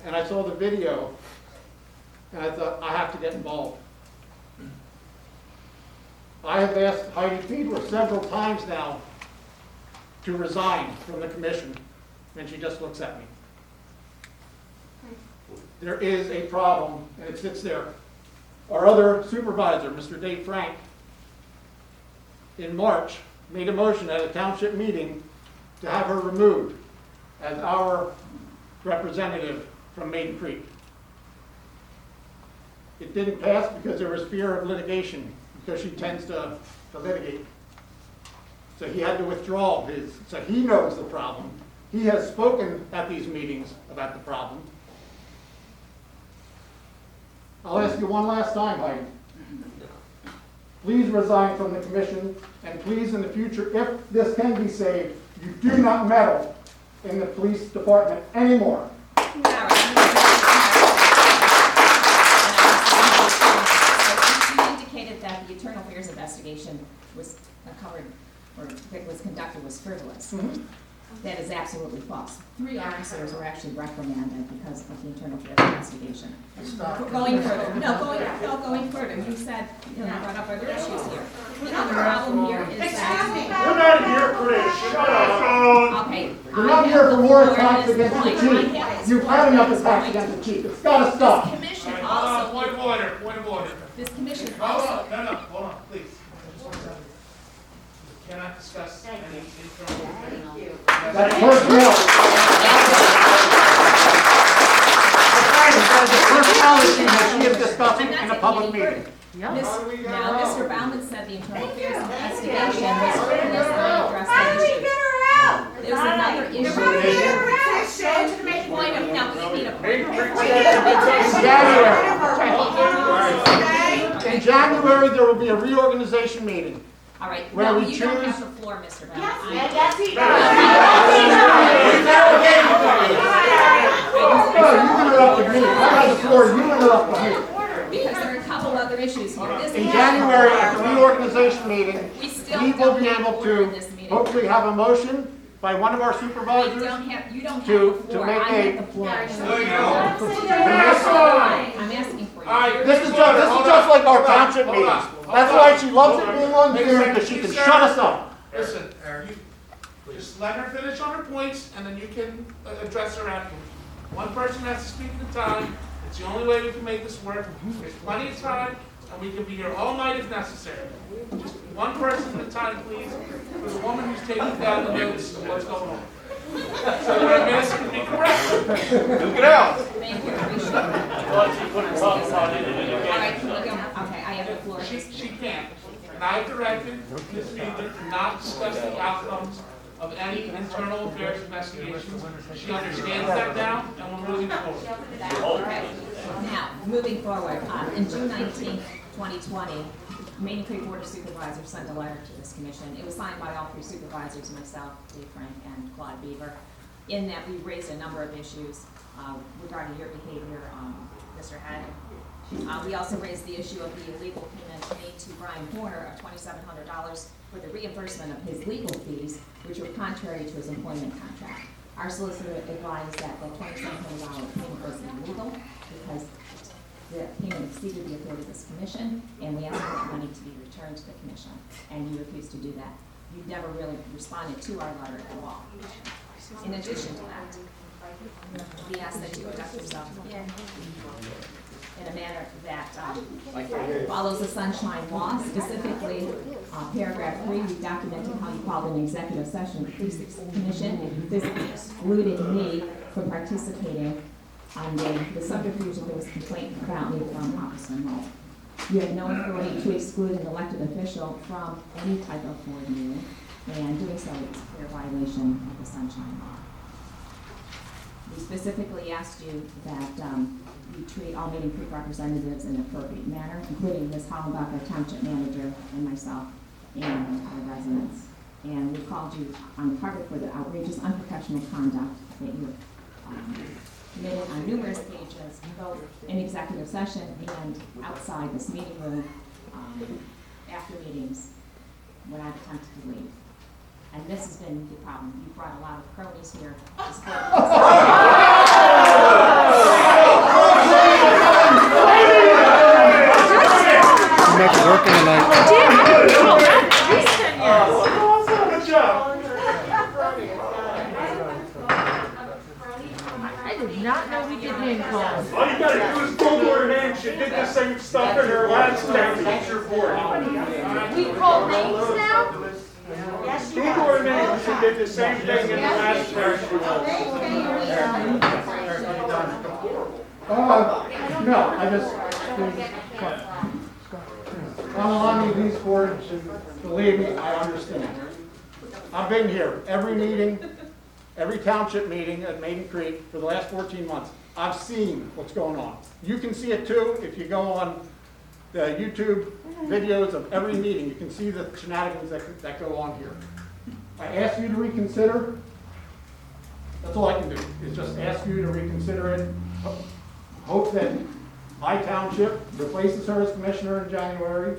Speaker 15: And I saw the video, and I thought, I have to get involved. I have asked Heidi Fiedler several times now to resign from the commission, and she just looks at me. There is a problem, and it sits there. Our other supervisor, Mr. Dave Frank, in March, made a motion at a township meeting to have her removed as our representative from Maiden Creek. It didn't pass because there was fear of litigation, because she tends to litigate. So he had to withdraw his, so he knows the problem. He has spoken at these meetings about the problem. I'll ask you one last time, Heidi. Please resign from the commission, and please in the future, if this can be saved, you do not meddle in the police department anymore.
Speaker 4: You indicated that the internal affairs investigation was covered, or was conducted, was frivolous. That is absolutely false. 3 officers were actually reprimanded because of the internal affairs investigation. Going further, going further, you said, brought up other issues here. The other problem here is that.
Speaker 14: We're not here for this, shut up.
Speaker 4: Okay.
Speaker 15: You're not here for more attacks against the chief. You've had enough attacks against the chief. It's got to stop.
Speaker 4: This commission also.
Speaker 1: Point of order, point of order.
Speaker 4: This commission
Speaker 1: Hold
Speaker 4: also.
Speaker 1: on, no, hold on, please. We cannot discuss any internal.
Speaker 15: That's personnel. The personnel issue that she is discussing in a public meeting.
Speaker 4: Now, Mr. Baumann said the internal affairs investigation was frivolous, not addressed the issue. There's another issue. Point of, now, we need a point.
Speaker 15: January.
Speaker 4: Hold
Speaker 15: January, there will be a reorganization meeting.
Speaker 4: All right,
Speaker 15: Where
Speaker 4: no,
Speaker 15: we
Speaker 4: you don't
Speaker 15: choose-
Speaker 4: have the floor, Mr. Brown.
Speaker 3: Yes,
Speaker 4: I-
Speaker 3: yes, he
Speaker 15: No, you interrupted me. I had the floor, you interrupted me.
Speaker 4: Because there are a couple other issues here. This
Speaker 15: In
Speaker 4: is-
Speaker 15: January, at the reorganization meeting,
Speaker 4: We still
Speaker 15: we will
Speaker 4: don't
Speaker 15: be
Speaker 4: have
Speaker 15: able
Speaker 4: order in
Speaker 15: to
Speaker 4: this meeting.
Speaker 15: hopefully have a motion by one of our
Speaker 4: You
Speaker 15: supervisors.
Speaker 4: don't have
Speaker 15: to
Speaker 4: the floor.
Speaker 15: make
Speaker 4: I
Speaker 15: a-
Speaker 4: have the floor.
Speaker 2: No, you don't.
Speaker 4: I'm asking for you.
Speaker 2: All right.
Speaker 15: This is just like our township meetings. That's why she loves it being on Zoom, because she can shut us up.
Speaker 1: Listen, just let her finish on her points, and then you can address her afterwards. One person has to speak at a time. It's the only way we can make this work. There's plenty of time, and we can be here all night if necessary. Just one person at a time, please. There's a woman who's taking down the notes of what's going on. So we're asking to be corrected.
Speaker 11: Duke it out.
Speaker 4: Thank you, appreciate it.
Speaker 10: Well, she put a top on it, and you
Speaker 4: All
Speaker 10: can't.
Speaker 4: right, okay, I have the floor.
Speaker 1: She can't. And I directed Ms. Fiedler to not discuss the outcomes of any internal affairs investigations. She understands that now, and we're moving forward.
Speaker 4: Okay. Now, moving forward, in June 19th, 2020, Main Creek Board of Supervisors sent a letter to this commission. It was signed by all three supervisors, myself, Dave Frank, and Claude Beaver. In that, we raised a number of issues regarding your behavior, Mr. Head. We also raised the issue of the illegal payment made to Brian Horner of $2,700 for the reimbursement of his legal fees, which were contrary to his employment contract. Our solicitor advised that the $2,700 payment was illegal because the payment exceeded the authority of this commission, and we asked for that money to be returned to the commission, and you refused to do that. You never really responded to our letter at all. In addition to that, we asked that you conduct yourself in a manner that follows the sunshine law, specifically paragraph 3, we documented how you called an executive session with the police commission and physically excluded me from participating on the subterfuge of this complaint about me from Officer Mull. You have no authority to exclude an elected official from any type of board meeting, and doing so is a clear violation of the sunshine law. We specifically asked you that you treat all Meeting Creek representatives in an appropriate manner, including Ms. Hollenbach, our township manager, and myself, and our residents. And we called you on the carpet for the outrageous, unprofessional conduct that you committed on numerous occasions, both in executive session and outside this meeting room, after meetings, when I've attempted to leave. And this has been the problem. You brought a lot of cronies here to support
Speaker 15: Make it working tonight.
Speaker 14: Good job.
Speaker 12: I did not know we did name calls.
Speaker 14: All you gotta do is Google her name. She did the same stuff in her last township board.
Speaker 12: We call names now?
Speaker 14: Google her name. She did the same thing in the last township board.
Speaker 15: No, I just, on a lot of these boards, believe me, I understand. I've been here every meeting, every township meeting at Maiden Creek for the last 14 months. I've seen what's going on. You can see it too if you go on the YouTube videos of every meeting. You can see the shenanigans that go on here. I ask you to reconsider. That's all I can do, is just ask you to reconsider it. Hope that my township replaces her as commissioner in January,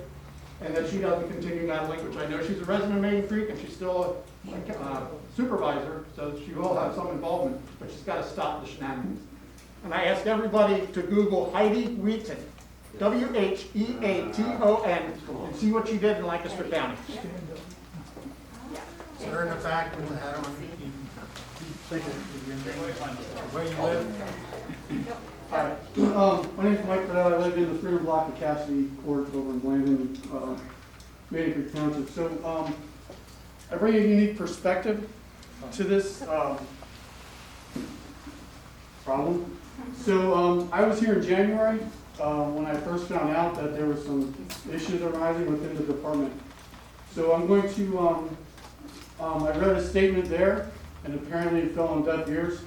Speaker 15: and that she doesn't continue meddling, which I know she's a resident of Maiden Creek, and she's still a supervisor, so she will have some involvement, but she's got to stop the shenanigans. And I ask everybody to Google Heidi Wheaton, Wheaton, and see what she did in Lancaster County.
Speaker 1: Sir in the back with the hat on. Where you live?
Speaker 15: Hi, my name's Mike Fidel. I live in the Freedom Block of Cassidy Court over in Blandon, Maiden Creek Township. So I bring a unique perspective to this problem. So I was here in January when I first found out that there were some issues arising within the department. So I'm going to, I read a statement there, and apparently it fell on deaf ears.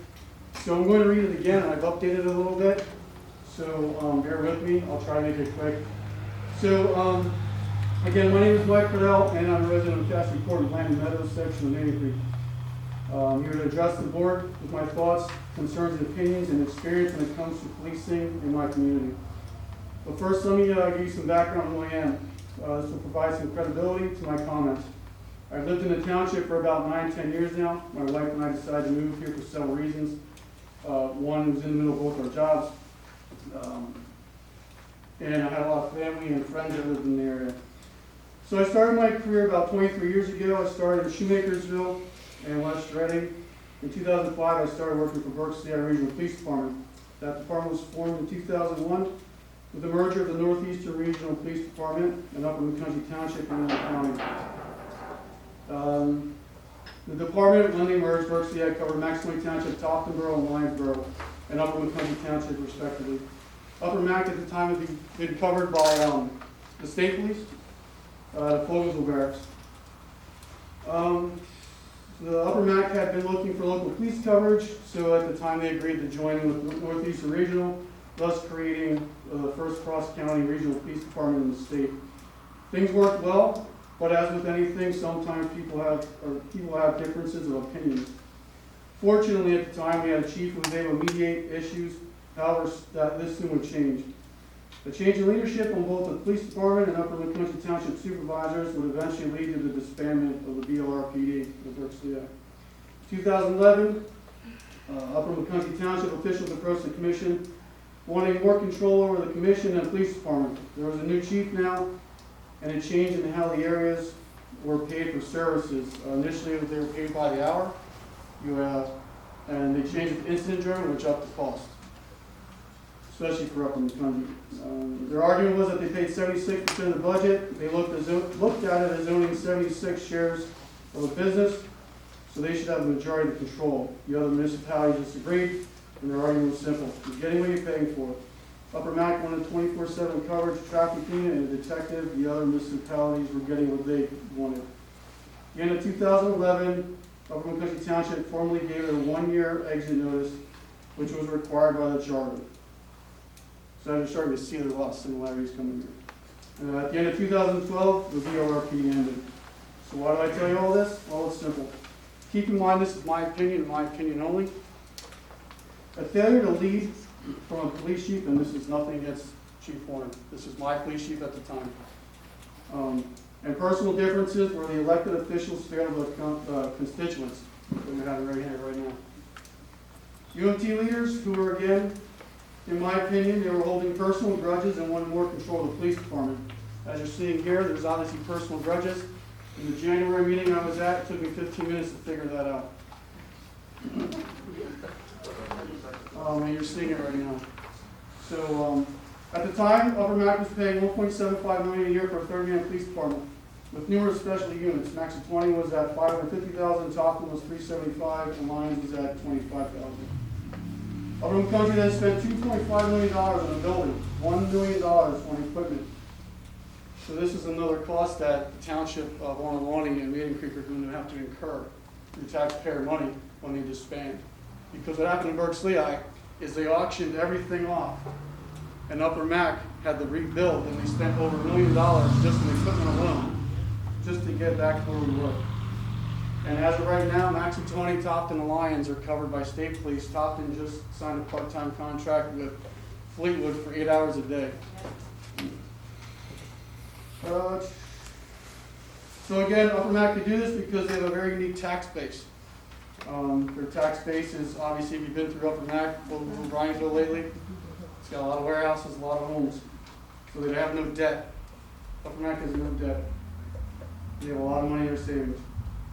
Speaker 15: So I'm going to read it again, and I've updated it a little bit. So bear with me, I'll try to make it quick. So, again, my name is Mike Cordell, and I'm a resident of Castle Court in Landing Meadows, section of Main Creek. I'm here to address the board with my thoughts, concerns, and opinions, and experience when it comes to policing in my community. But first, let me give you some background on who I am. This will provide some credibility to my comments. I've lived in the township for about 9-10 years now. My wife and I decided to move here for several reasons. One was in the middle of both our jobs. And I had a lot of family and friends that lived in the area. So I started my career about 23 years ago. I started in Shoemakersville and West Reading. In 2005, I started working for Berks Regional Police Department. That department was formed in 2001 with the merger of the Northeastern Regional Police Department and Upper McCounty Township and Illinois County. The department, when they merged, Berks covered Maxwell Township, Toftonboro, and Lyonsboro, and Upper McCounty Township, respectively. Upper Mac at the time had been covered by the state police, the Fogelville Berks. The Upper Mac had been looking for local police coverage, so at the time they agreed to join in with Northeastern Regional, thus creating the first cross-county regional police department in the state. Things worked well, but as with anything, sometimes people have differences of opinions. Fortunately, at the time, we had a chief who was able to mediate issues. However, this soon would change. The change in leadership on both the police department and Upper McCounty Township supervisors would eventually lead to the disbandment of the BLRPD of Berks. 2011, Upper McCounty Township officials approached the commission wanting more control over the commission and police department. There was a new chief now, and a change in how the areas were paid for services. Initially, they were paid by the hour, and they changed it to incident driven, which upped the cost, especially for Upper McCounty. Their argument was that they paid 76% of the budget. They looked at it as owning 76 shares of a business, so they should have the majority of the control. The other municipalities disagreed, and their argument was simple: you're getting what you're paying for. Upper Mac wanted 24/7 coverage, a traffic unit, and a detective. The other municipalities were getting what they wanted. At the end of 2011, Upper McCounty Township formally gave it a 1-year exit notice, which was required by the charter. So I'm starting to see there are a lot of similarities coming here. At the end of 2012, the BLRP ended. So why do I tell you all this? Well, it's simple. Keep in mind, this is my opinion, and my opinion only. A failure to lead from a police chief, and this is nothing against Chief Warner. This is my police chief at the time. And personal differences where the elected officials failed the constituents. We have it right here, right now. UMT leaders who were, again, in my opinion, they were holding personal grudges and wanted more control of the police department. As you're seeing here, there's obviously personal grudges. In the January meeting I was at, it took me 15 minutes to figure that out. And you're seeing it right now. So, at the time, Upper Mac was paying $1.75 million a year for a 30-man police department with numerous specialty units. Max of 20 was at $550,000, Topton was $375,000, and Lyons was at $25,000. Upper McCounty then spent $2.5 million on a building, $1 million on equipment. So this is another cost that the township of Onalawney and Maiden Creek are going to have to incur through taxpayer money when they disband. Because what happened in Berks-Lehigh is they auctioned everything off, and Upper Mac had to rebuild, and they spent over $1 million just in equipment alone, just to get back to where we were. And as of right now, Max and Tony, Topton, and Lyons are covered by state police. Topton just signed a part-time contract with Fleetwood for 8 hours a day. So again, Upper Mac could do this because they have a very unique tax base. Their tax base is, obviously, if you've been through Upper Mac, over Bryansville lately, it's got a lot of warehouses, a lot of homes. So they have no debt. Upper Mac has no debt. They have a lot of money in their savings.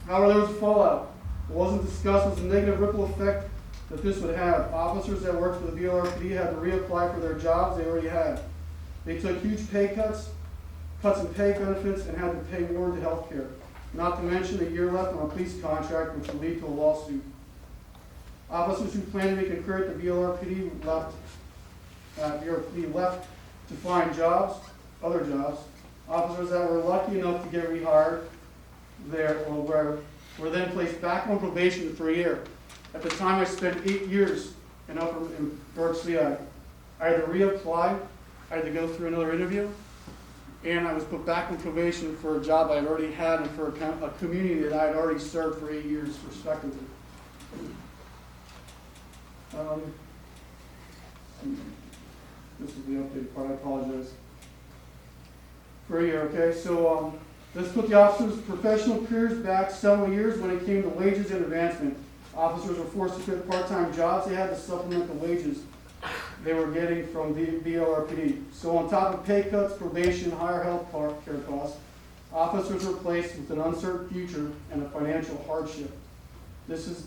Speaker 15: However, there was a fallout. What wasn't discussed was the negative ripple effect that this would have. Officers that worked for the BLRPD had to reapply for their jobs they already had. They took huge pay cuts in pay benefits, and had to pay more into health care. Not to mention a year left on a police contract, which will lead to a lawsuit. Officers who planned to make a career at the BLRPD left to find jobs, other jobs. Officers that were lucky enough to get rehired there were then placed back on probation for a year. At the time, I spent 8 years in Berks-Lehigh. I had to reapply, I had to go through another interview, and I was put back on probation for a job I had already had and for a community that I had already served for 8 years respectively. This is the updated part, I apologize. For a year, okay, so this put the officers' professional careers back several years when it came to wages and advancement. Officers were forced to quit part-time jobs they had to supplement the wages they were getting from the NBRPD. So on top of pay cuts, probation, higher health care costs, officers were placed with an uncertain future and a financial hardship. This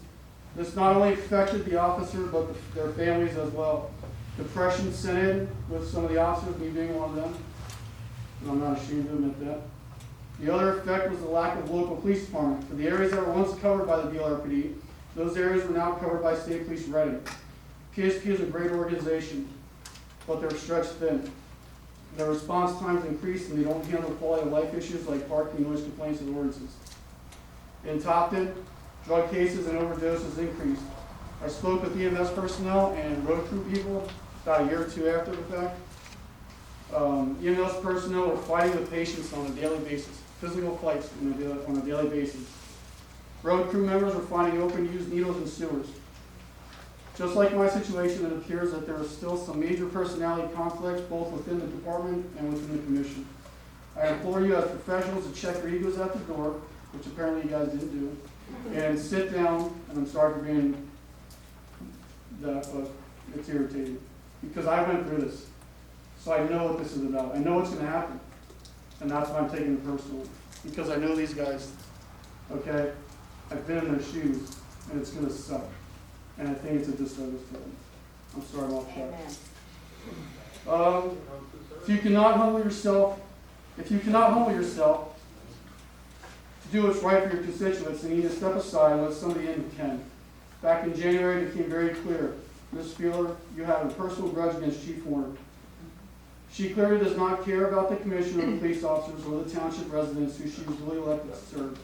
Speaker 15: not only affected the officers, but their families as well. Depression set in with some of the officers, me being one of them, and I'm not ashamed to admit that. The other effect was the lack of local police department. For the areas that were once covered by the BLRPD, those areas were now covered by State Police Reading. PSP is a great organization, but they're stretched thin. Their response times increase and they don't handle quality of life issues like parking, noise complaints, and ordinances. In Topton, drug cases and overdoses increased. I spoke with EMS personnel and road crew people about a year or two after the fact. EMS personnel were fighting with patients on a daily basis, physical fights on a daily basis. Road crew members were finding open used needles in sewers. Just like my situation, it appears that there are still some major personality conflicts both within the department and within the commission. I implore you as professionals to check your egos at the door, which apparently you guys didn't do, and sit down, and I'm sorry for being that, but it's irritating. Because I went through this, so I know what this is about. I know what's going to happen, and that's why I'm taking it personally. Because I know these guys, okay? I've been in their shoes, and it's going to suck. And I think it's a disservice to them. I'm sorry, I'm off track. If you cannot humble yourself to do what's right for your constituents, then you need to step aside and let somebody in who can. Back in January, it became very clear. Ms. Feeler, you have a personal grudge against Chief Warner. She clearly does not care about the commission or the police officers or the township residents who she was duly elected to serve.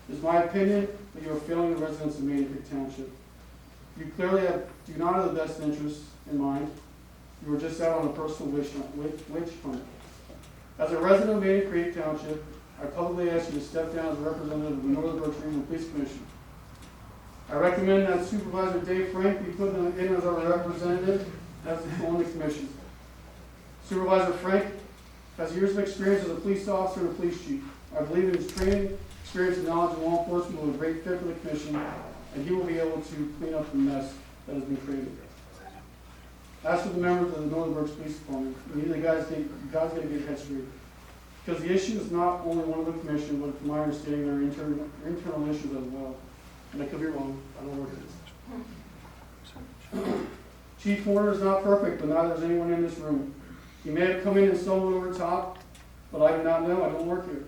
Speaker 15: It is my opinion that you are failing the residents of Maiden Creek Township. You clearly do not have the best interests in mind. You are just out on a personal witch hunt. As a resident of Maiden Creek Township, I publicly ask you to step down as a representative of the Northern Berks Regional Police Commission. I recommend that Supervisor Dave Frank be put in as our representative as on the commission. Supervisor Frank has years of experience as a police officer and a police chief. I believe in his training, experience, and knowledge of law enforcement will be a great fit for the commission, and he will be able to clean up the mess that has been created. As for the members of the Northern Berks Police Department, you guys got to get your head straight. Because the issue is not only one of the commission, but from my understanding, there are internal issues as well. And I could be wrong, I don't work this. Chief Warner is not perfect, but neither is anyone in this room. He may have come in and stumbled over the top, but I do not know, I don't work here.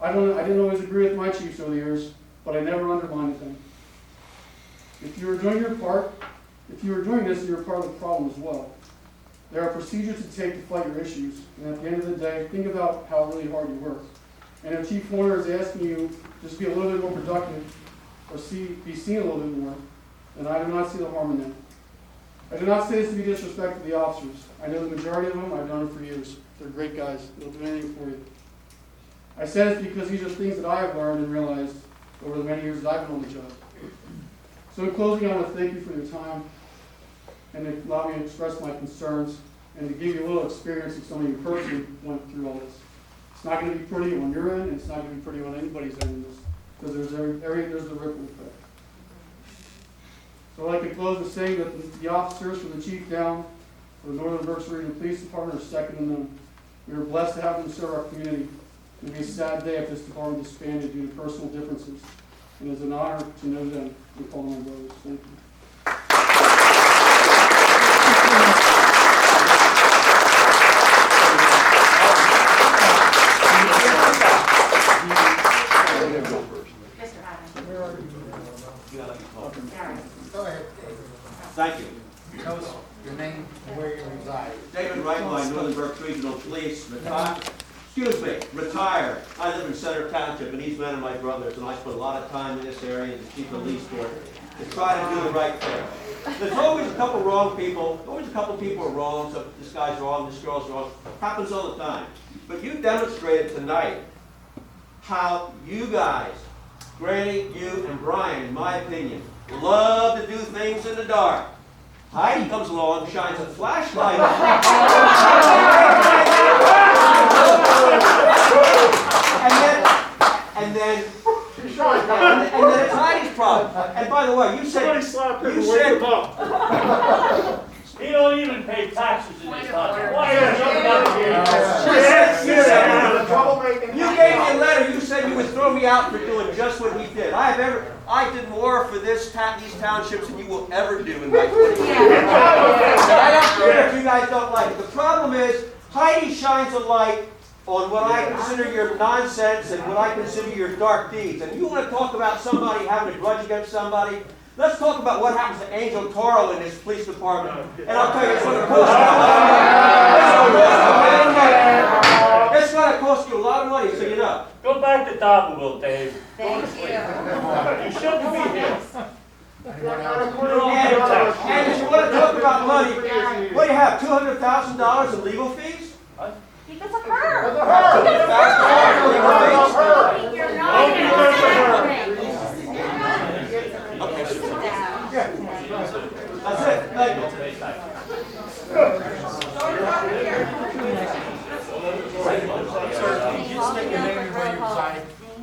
Speaker 15: I didn't always agree with my chiefs over the years, but I never undermined them. If you are doing your part, if you are doing this, you're part of the problem as well. There are procedures to take to fight your issues, and at the end of the day, think about how really hard you work. And if Chief Warner is asking you just be a little bit more productive, or be seen a little bit more, then I do not see the harm in that. I do not say this to be disrespectful to the officers. I know the majority of them, I've known them for years. They're great guys, they'll do anything for you. I said this because these are things that I have learned and realized over the many years that I've been on the job. So in closing, I want to thank you for your time and to allow me to express my concerns and to give you a little experience of somebody who personally went through all this. It's not going to be pretty on your end, and it's not going to be pretty on anybody's end in this, because there's the ripple effect. So I'd like to close with saying that the officers from the chief down for the Northern Berks Regional Police Department are second to none. We are blessed to have them serve our community. It would be a sad day if this department disbanded due to personal differences. And it's an honor to know them. We call them our brothers. Thank you.
Speaker 16: Thank you.
Speaker 1: Tell us your name and where you reside.
Speaker 16: David Wright, Northern Berks Regional Police, retired. I live in Center Township, and these men are my brothers, and I spend a lot of time in this area as the chief of police force to try to do the right thing. There's always a couple wrong people. Always a couple people are wrong. So this guy's wrong, this girl's wrong. Happens all the time. But you demonstrated tonight how you guys, Granny, you, and Brian, in my opinion, love to do things in the dark. Heidi comes along, shines a flashlight on. and then it's Heidi's problem. And by the way, you said,
Speaker 10: He don't even pay taxes in this country.
Speaker 16: You gave me a letter, you said you would throw me out for doing just what he did. I did more for these townships than you will ever do in my 20 years. And I don't care if you guys don't like it. The problem is, Heidi shines a light on what I consider your nonsense and what I consider your dark deeds. And you want to talk about somebody having a grudge against somebody? Let's talk about what happens to Angel Toro in this police department. And I'll tell you, it's going to cost you it's going to cost you a lot of money, so you know.
Speaker 10: Go back to Dobbinville, Dave.
Speaker 3: Thank you.
Speaker 10: You shouldn't be here.
Speaker 16: And if you want to talk about money, what do you have, $200,000 in legal fees?
Speaker 3: Because of her.
Speaker 16: $200,000 in legal fees?
Speaker 3: You're not even
Speaker 16: That's it. Thank you.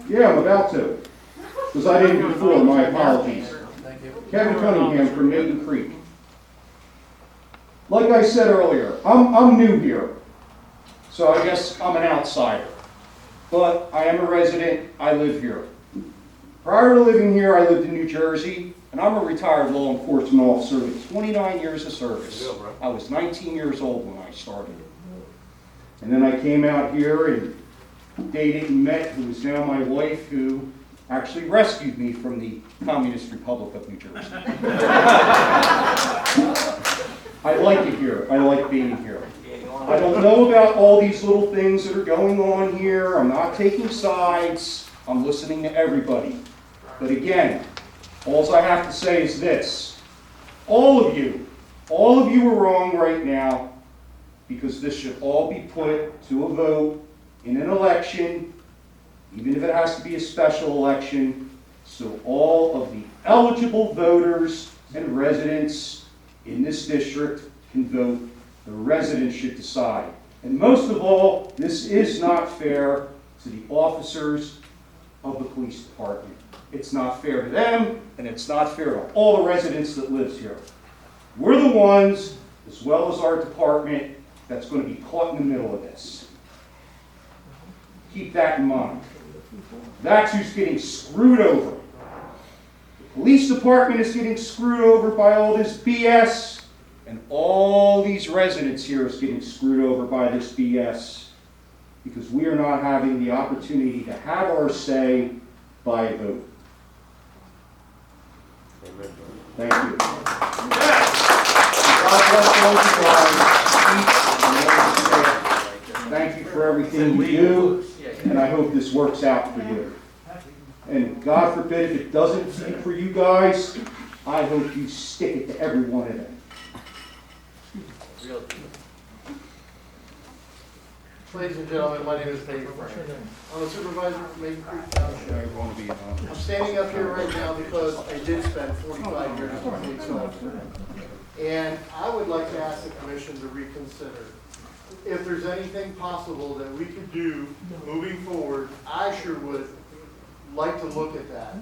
Speaker 2: Yeah, I'm about to. Because I didn't before, my apologies. Kevin Cunningham from Maiden Creek. Like I said earlier, I'm new here, so I guess I'm an outsider. But I am a resident, I live here. Prior to living here, I lived in New Jersey, and I'm a retired law enforcement officer with 29 years of service. I was 19 years old when I started. And then I came out here and dated and met who is now my wife, who actually rescued me from the Communist Republic of New Jersey. I like it here. I like being here. I don't know about all these little things that are going on here. I'm not taking sides. I'm listening to everybody. But again, all I have to say is this. All of you are wrong right now, because this should all be put to a vote in an election, even if it has to be a special election, so all of the eligible voters and residents in this district can vote. The residents should decide. And most of all, this is not fair to the officers of the police department. It's not fair to them, and it's not fair to all the residents that lives here. We're the ones, as well as our department, that's going to be caught in the middle of this. Keep that in mind. That's who's getting screwed over. The police department is getting screwed over by all this BS, and all these residents here is getting screwed over by this BS, because we are not having the opportunity to have our say by a vote. Thank you. God bless all you guys. Thank you for everything you do, and I hope this works out for you. And God forbid if it doesn't for you guys, I hope you stick it to every one of them.
Speaker 1: Ladies and gentlemen, my name is Dave Frank. I'm a supervisor from Maiden Creek Township. I'm standing up here right now because I did spend 45 years as a police officer. And I would like to ask the commission to reconsider. If there's anything possible that we could do moving forward, I sure would like to look at that.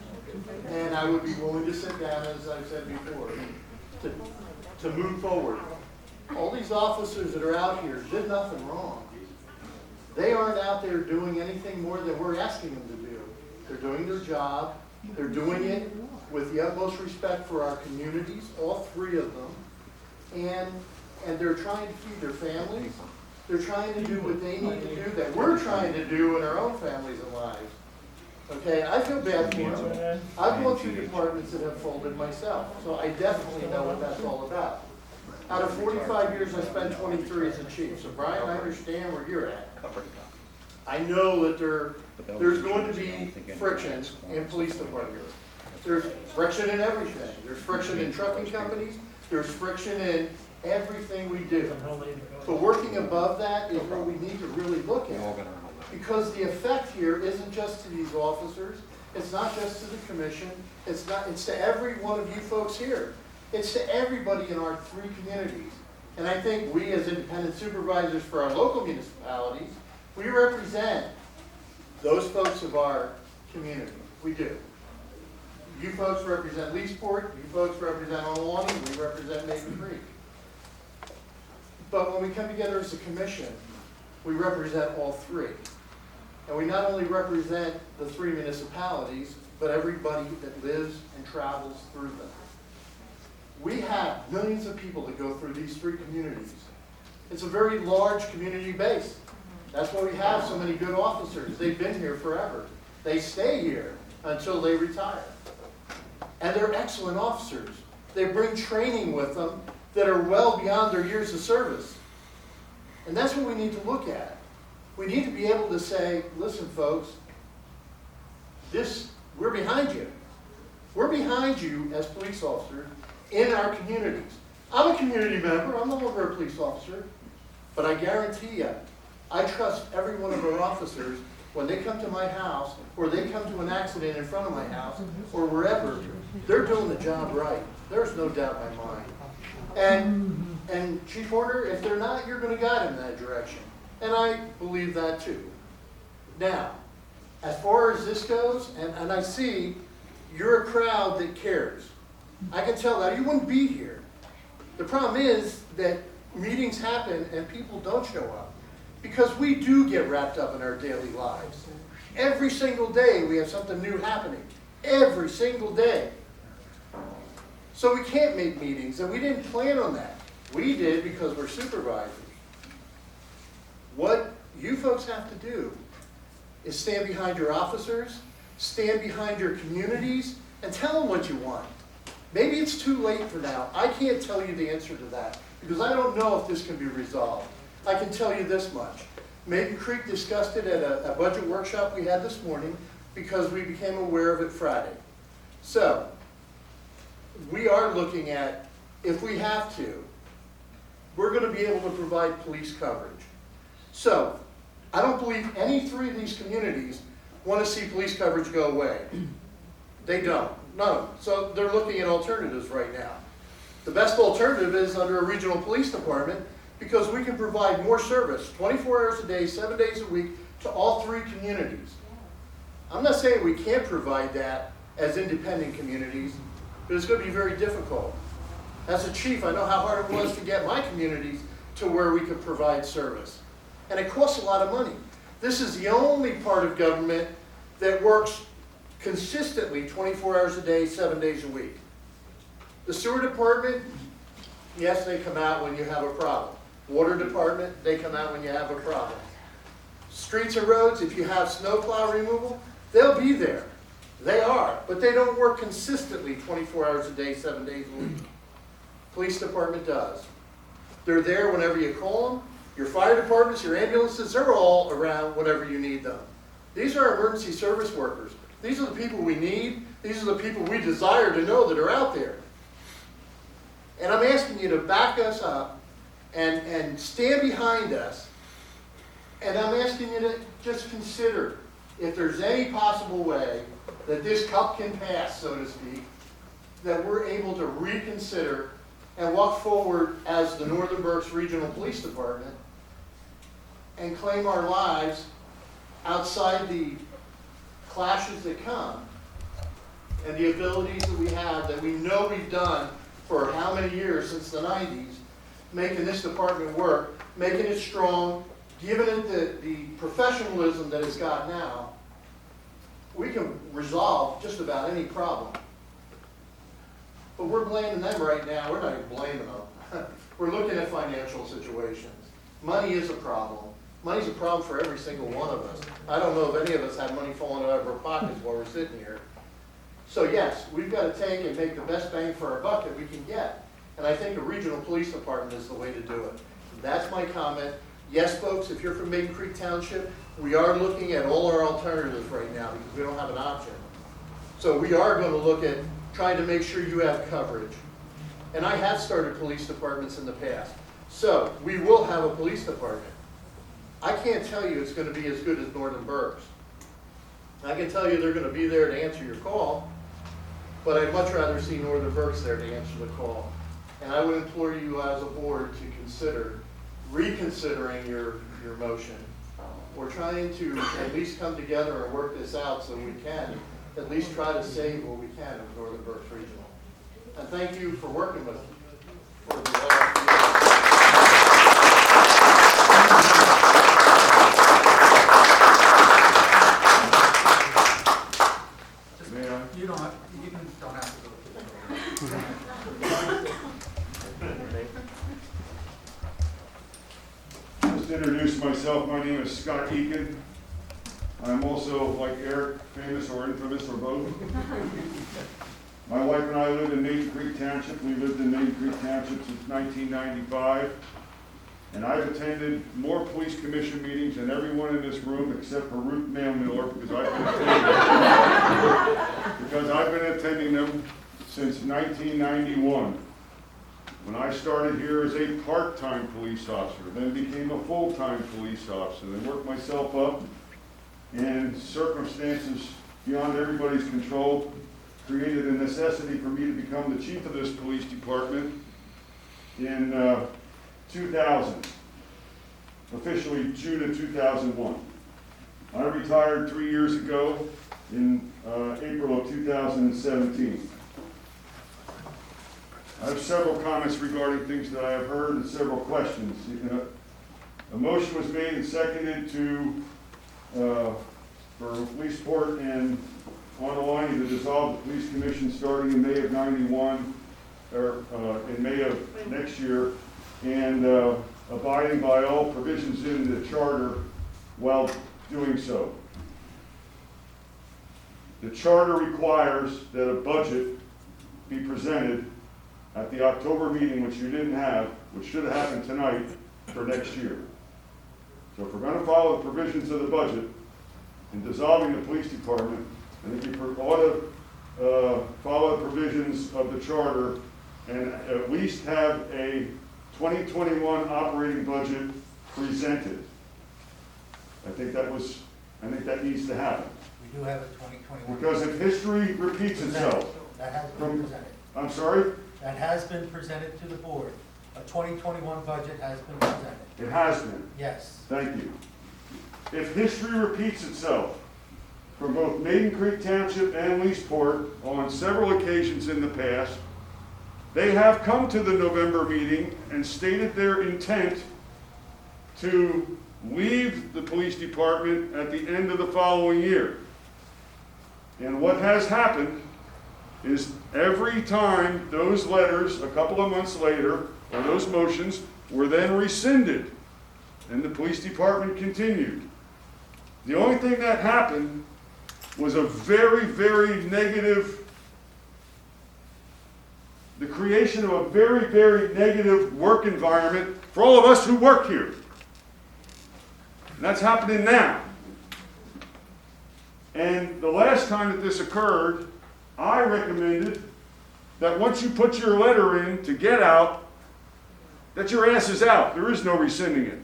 Speaker 1: And I would be willing to sit down, as I've said before, to move forward. All these officers that are out here did nothing wrong. They aren't out there doing anything more than we're asking them to do. They're doing their job. They're doing it with the utmost respect for our communities, all three of them. And they're trying to feed their families. They're trying to do what they need to do that we're trying to do in our own families and lives. Okay, I feel bad for them. I've gone through departments that have folded myself, so I definitely know what that's all about. Out of 45 years, I spent 23 as a chief. So Brian, I understand where you're at. I know that there's going to be friction in police departments. There's friction in everything. There's friction in trucking companies. There's friction everything we do. But working above that is what we need to really look at. Because the effect here isn't just to these officers, it's not just to the commission, it's to every one of you folks here. It's to everybody in our 3 communities. And I think we as independent supervisors for our local municipalities, we represent those folks of our community. We do. You folks represent Leesport, you folks represent Onawani, we represent Maple Creek. But when we come together as a commission, we represent all 3. And we not only represent the 3 municipalities, but everybody that lives and travels through them. We have millions of people that go through these 3 communities. It's a very large community base. That's why we have so many good officers. They've been here forever. They stay here until they retire. And they're excellent officers. They bring training with them that are well beyond their years of service. And that's what we need to look at. We need to be able to say, listen folks, we're behind you. We're behind you as police officers in our communities. I'm a community member, I'm no longer a police officer, but I guarantee you, I trust every one of our officers when they come to my house, or they come to an accident in front of my house, or wherever, they're doing the job right. There's no doubt in my mind. And Chief Horner, if they're not, you're going to guide them in that direction. And I believe that too. Now, as far as this goes, and I see you're a crowd that cares. I can tell that. You wouldn't be here. The problem is that meetings happen and people don't show up. Because we do get wrapped up in our daily lives. Every single day we have something new happening. Every single day. So we can't make meetings, and we didn't plan on that. We did because we're supervisors. What you folks have to do is stand behind your officers, stand behind your communities, and tell them what you want. Maybe it's too late for now. I can't tell you the answer to that because I don't know if this can be resolved. I can tell you this much. Maple Creek discussed it at a budget workshop we had this morning because we became aware of it Friday. So, we are looking at, if we have to, we're going to be able to provide police coverage. So, I don't believe any 3 of these communities want to see police coverage go away. They don't. None of them. So, they're looking at alternatives right now. The best alternative is under a regional police department because we can provide more service 24 hours a day, 7 days a week to all 3 communities. I'm not saying we can't provide that as independent communities, but it's going to be very difficult. As a chief, I know how hard it was to get my communities to where we could provide service. And it costs a lot of money. This is the only part of government that works consistently 24 hours a day, 7 days a week. The sewer department, yes, they come out when you have a problem. Water department, they come out when you have a problem. Streets and roads, if you have snowplow removal, they'll be there. They are, but they don't work consistently 24 hours a day, 7 days a week. Police department does. They're there whenever you call them. Your fire departments, your ambulances, they're all around whenever you need them. These are emergency service workers. These are the people we need. These are the people we desire to know that are out there. And I'm asking you to back us up and stand behind us. And I'm asking you to just consider if there's any possible way that this cup can pass, so to speak, that we're able to reconsider and walk forward as the Northern Berks Regional Police Department and claim our lives outside the clashes that come and the abilities that we have that we know we've done for how many years since the 90s, making this department work, making it strong, giving it the professionalism that it's got now. We can resolve just about any problem. But we're blaming them right now. We're not even blaming them. We're looking at financial situations. Money is a problem. Money's a problem for every single one of us. I don't know if any of us have money falling out of our pockets while we're sitting here. So yes, we've got to take and make the best bang for our buck that we can get. And I think a regional police department is the way to do it. That's my comment. Yes, folks, if you're from Maiden Creek Township, we are looking at all our alternatives right now because we don't have an option. So we are going to look at trying to make sure you have coverage.
Speaker 17: and I have started police departments in the past. So, we will have a police department. I can't tell you it's gonna be as good as Northern Berks. I can tell you they're gonna be there to answer your call, but I'd much rather see Northern Berks there to answer the call. And I would implore you as a board to consider reconsidering your motion, or trying to at least come together and work this out so we can at least try to save what we can of Northern Berks Regional. And thank you for working with me for the last
Speaker 1: You don't have to go.
Speaker 18: Just to introduce myself, my name is Scott Eakin. I'm also, like Eric, famous or infamous or both. My wife and I live in Maiden Creek Township. We lived in Maiden Creek Township since 1995. And I've attended more police commission meetings than everyone in this room except for Ruth Mail Miller, because I've been attending them since 1991. When I started here as a part-time police officer, then became a full-time police officer, then worked myself up, and circumstances beyond everybody's control created a necessity for me to become the chief of this police department in 2000, officially June of 2001. I retired 3 years ago in April of 2017. I have several comments regarding things that I have heard and several questions. A motion was made and seconded for Leesport and Honolulu to dissolve the police commission starting in May of '91, or in May of next year, and abiding by all provisions in the charter while doing so. The charter requires that a budget be presented at the October meeting, which you didn't have, which should have happened tonight, for next year. So if we're going to follow the provisions of the budget in dissolving the police department, I think we ought to follow the provisions of the charter and at least have a 2021 operating budget presented. I think that needs to happen.
Speaker 1: We do have a 2021.
Speaker 18: Because if history repeats itself.
Speaker 1: That has been presented.
Speaker 18: I'm sorry?
Speaker 1: That has been presented to the board. A 2021 budget has been presented.
Speaker 18: It has been.
Speaker 1: Yes.
Speaker 18: Thank you. If history repeats itself from both Maiden Creek Township and Leesport on several occasions in the past, they have come to the November meeting and stated their intent to leave the police department at the end of the following year. And what has happened is every time those letters, a couple of months later, or those motions, were then rescinded, and the police department continued. The only thing that happened was a very, very negative, the creation of a very, very negative work environment for all of us who work here. And that's happening now. And the last time that this occurred, I recommended that once you put your letter in to get out, that your ass is out. There is no rescinding it.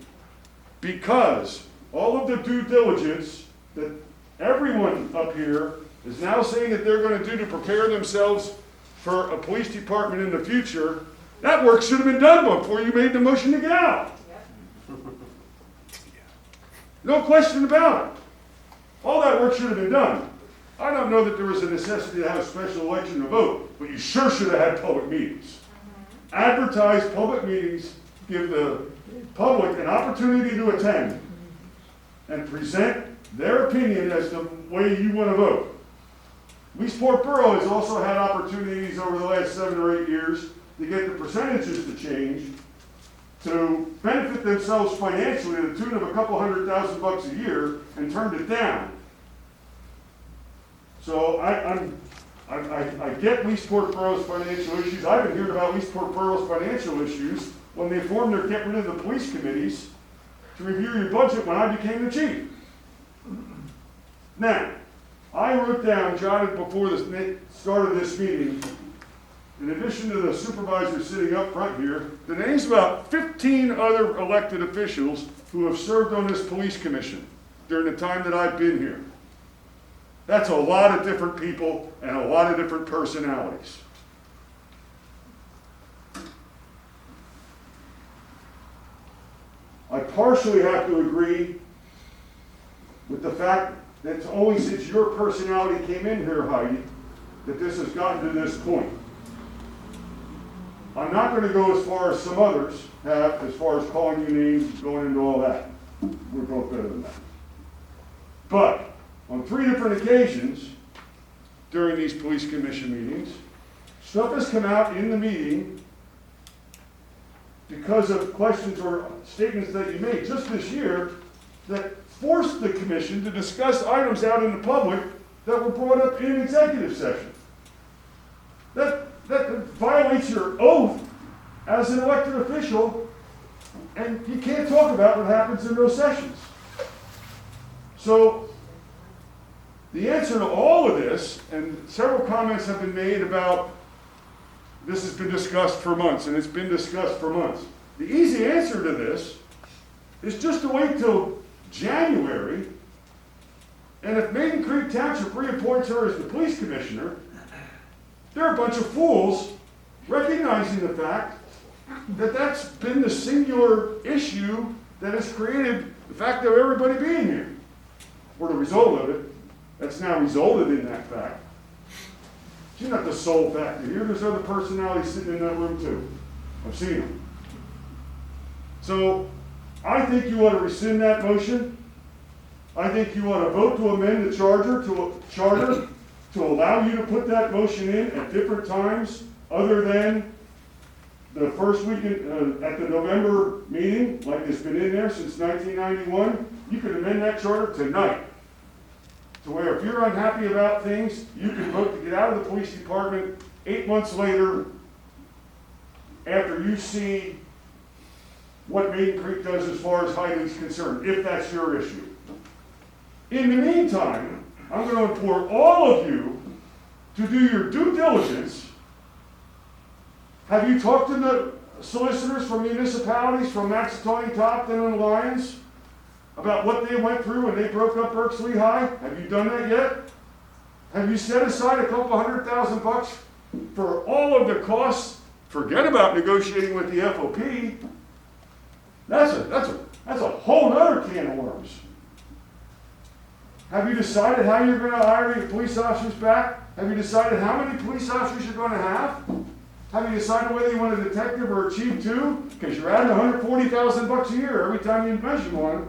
Speaker 18: Because all of the due diligence that everyone up here is now saying that they're going to do to prepare themselves for a police department in the future, that work should have been done before you made the motion to get out. No question about it. All that work should have been done. I don't know that there was a necessity to have a special election to vote, but you sure should have had public meetings. Advertise public meetings, give the public an opportunity to attend and present their opinion as to the way you want to vote. Leesport Borough has also had opportunities over the last 7 or 8 years to get the percentages to change to benefit themselves financially to the tune of a couple $100,000 a year and turned it down. So I get Leesport Borough's financial issues. I've been hearing about Leesport Borough's financial issues when they formed their get rid of the police committees to review your budget when I became the chief. Now, I wrote down, jotted before the start of this meeting, in addition to the supervisor sitting up front here, the names of about 15 other elected officials who have served on this police commission during the time that I've been here. That's a lot of different people and a lot of different personalities. I partially have to agree with the fact that it's only since your personality came in here, Heidi, that this has gotten to this point. I'm not going to go as far as some others have, as far as calling you names, going into all that. We're both better than that. But on 3 different occasions during these police commission meetings, stuff has come out in the meeting because of questions or statements that you made just this year that forced the commission to discuss items out in the public that were brought up in executive session. That violates your oath as an elected official, and you can't talk about what happens in those sessions. So the answer to all of this, and several comments have been made about this has been discussed for months, and it's been discussed for months. The easy answer to this is just to wait till January, and if Maiden Creek Township reappoints her as the police commissioner, they're a bunch of fools recognizing the fact that that's been the singular issue that has created the fact of everybody being here, or the result of it. That's now resulted in that fact. She's not the sole factor here. There's other personalities sitting in that room too. I've seen them. So I think you ought to rescind that motion. I think you ought to vote to amend the charter to allow you to put that motion in at different times other than the first week at the November meeting, like it's been in there since 1991. You can amend that charter tonight to where if you're unhappy about things, you can vote to get out of the police department 8 months later after you see what Maiden Creek does as far as Heidi's concerned, if that's your issue. In the meantime, I'm going to implore all of you to do your due diligence. Have you talked to the solicitors from municipalities, from Maxatawny, Topton, and Lyons, about what they went through when they broke up Berks Lehigh? Have you done that yet? Have you set aside a couple $100,000 for all of the costs? Forget about negotiating with the FOP. That's a whole other can of worms. Have you decided how you're going to hire your police officers back? Have you decided how many police officers you're going to have? Have you decided whether you want a detective or a chief too? Because you're adding $140,000 a year every time you mention one.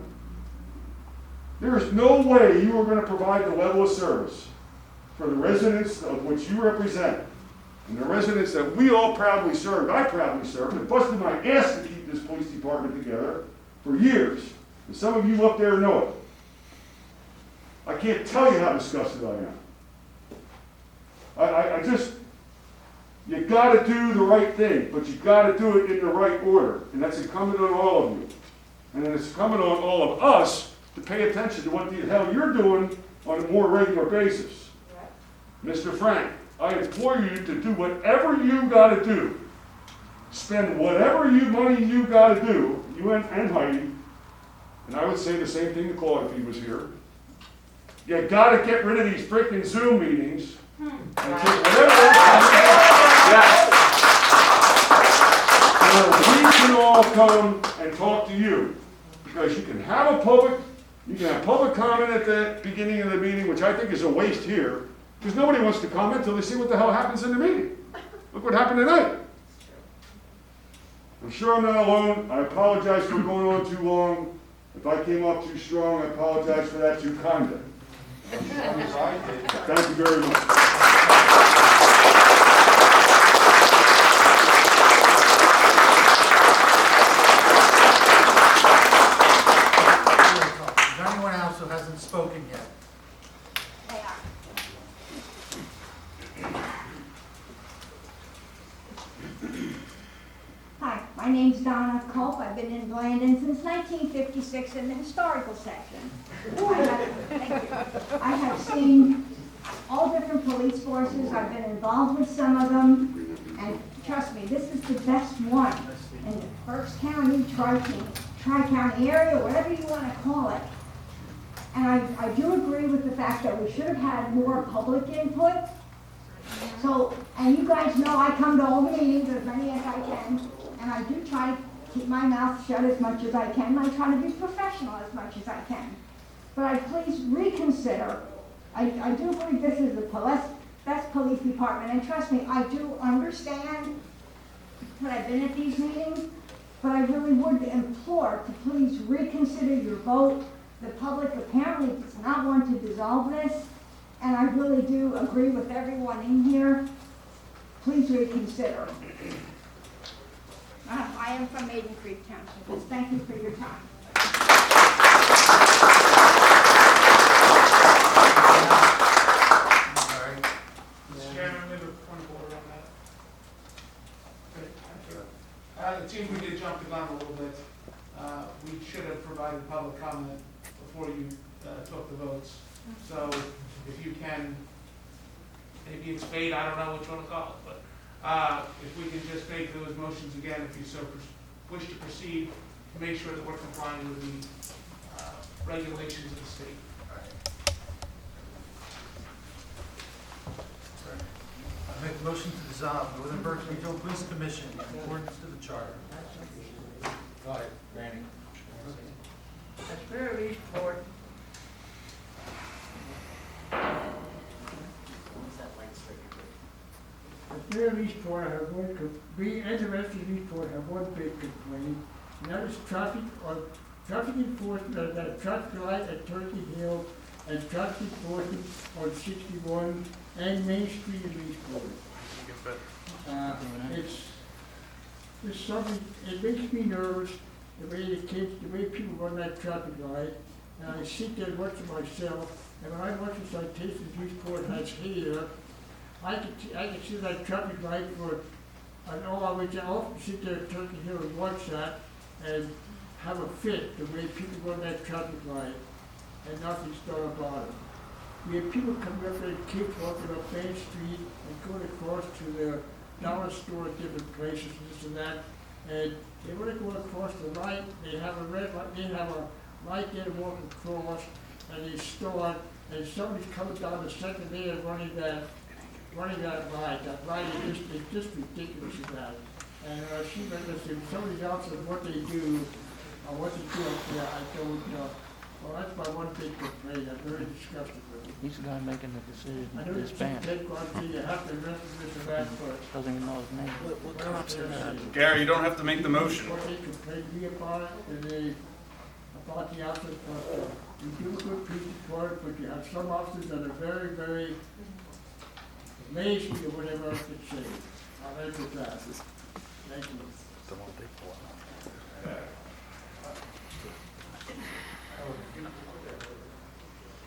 Speaker 18: There is no way you are going to provide the level of service for the residents of which you represent, and the residents that we all proudly served. I proudly served and busted my ass to keep this police department together for years. And some of you up there know it. I can't tell you how disgusted I am. I just, you got to do the right thing, but you got to do it in the right order. And that's incumbent on all of you. And then it's incumbent on all of us to pay attention to what the hell you're doing on a more regular basis. Mr. Frank, I implore you to do whatever you got to do. Spend whatever money you got to do, you and Heidi, and I would say the same thing to Claude if he was here. You got to get rid of these freaking Zoom meetings and take whatever so we can all come and talk to you, because you can have public comment at the beginning of the meeting, which I think is a waste here, because nobody wants to comment until they see what the hell happens in the meeting. Look what happened tonight. I'm sure I'm not alone. I apologize for going on too long. If I came off too strong, I apologize for that too kindly. Thank you very much.
Speaker 1: Is there anyone else who hasn't spoken yet?
Speaker 19: Hi, my name's Donna Culp. I've been in Blandon since 1956 in the historical section. I have seen all different police forces. I've been involved with some of them, Trust me, this is the best one in the Berks County, Tri-County area, whatever you want to call it. And I do agree with the fact that we should have had more public input. So, and you guys know I come to all the meetings, as many as I can, and I do try to keep my mouth shut as much as I can. I try to be professional as much as I can. But I please reconsider. I do believe this is the best police department, and trust me, I do understand that I've been at these meetings, but I really would implore to please reconsider your vote. The public apparently does not want to dissolve this, and I really do agree with everyone in here. Please reconsider. I am from Maiden Creek Township. Thank you for your time.
Speaker 1: Mr. Chairman, I'm going to point of order on that. Great, thank you. It seems we did jump the gun a little bit. We should have provided public comment before you took the votes. So if you can, maybe it's fate, I don't know which one to call it, but if we can just make those motions again, if you so wish to proceed, to make sure that we're complying with the regulations of the state.
Speaker 20: I make a motion to dissolve Northern Berks Regional Police Commission in accordance to the charter.
Speaker 1: Go ahead, Randy.
Speaker 7: That's very important.
Speaker 21: The third report, I have one, we interested report, have one big complaint, and that is traffic enforcement, that traffic light at Turkey Hill, and traffic enforcement on 61 and Main Street in Eastport. It's something, it makes me nervous, the way the kids, the way people run that traffic light, and I sit there and watch it myself, and when I watch the citations Eastport has here, I can see that traffic light for an hour, which I often sit there at Turkey Hill and watch that and have a fit, the way people run that traffic light, and nothing's done about it. We have people coming up there, kids walking up Main Street and going across to the dollar store at different places, this and that, and they want to go across the light, they have a red light, they have a light there walking across, and they start, and somebody's coming down the second day and running that light. That light is just ridiculous about it. And she mentioned if somebody else says what they do, or what they do up there, I don't know. Well, that's my one big complaint. I'm very disgusted with it.
Speaker 7: He's the guy making the decision
Speaker 21: I
Speaker 7: to
Speaker 21: know
Speaker 7: disband.
Speaker 21: you have to rest of this and that, but
Speaker 7: Doesn't even know his name.
Speaker 21: what cops are that?
Speaker 18: Gary, you don't have to make the motion.
Speaker 21: What they complain to me about it, and about the officers, you do a good piece of work, but you have some officers that are very, very lazy or whatever I could say. I'll end with that. Thank you.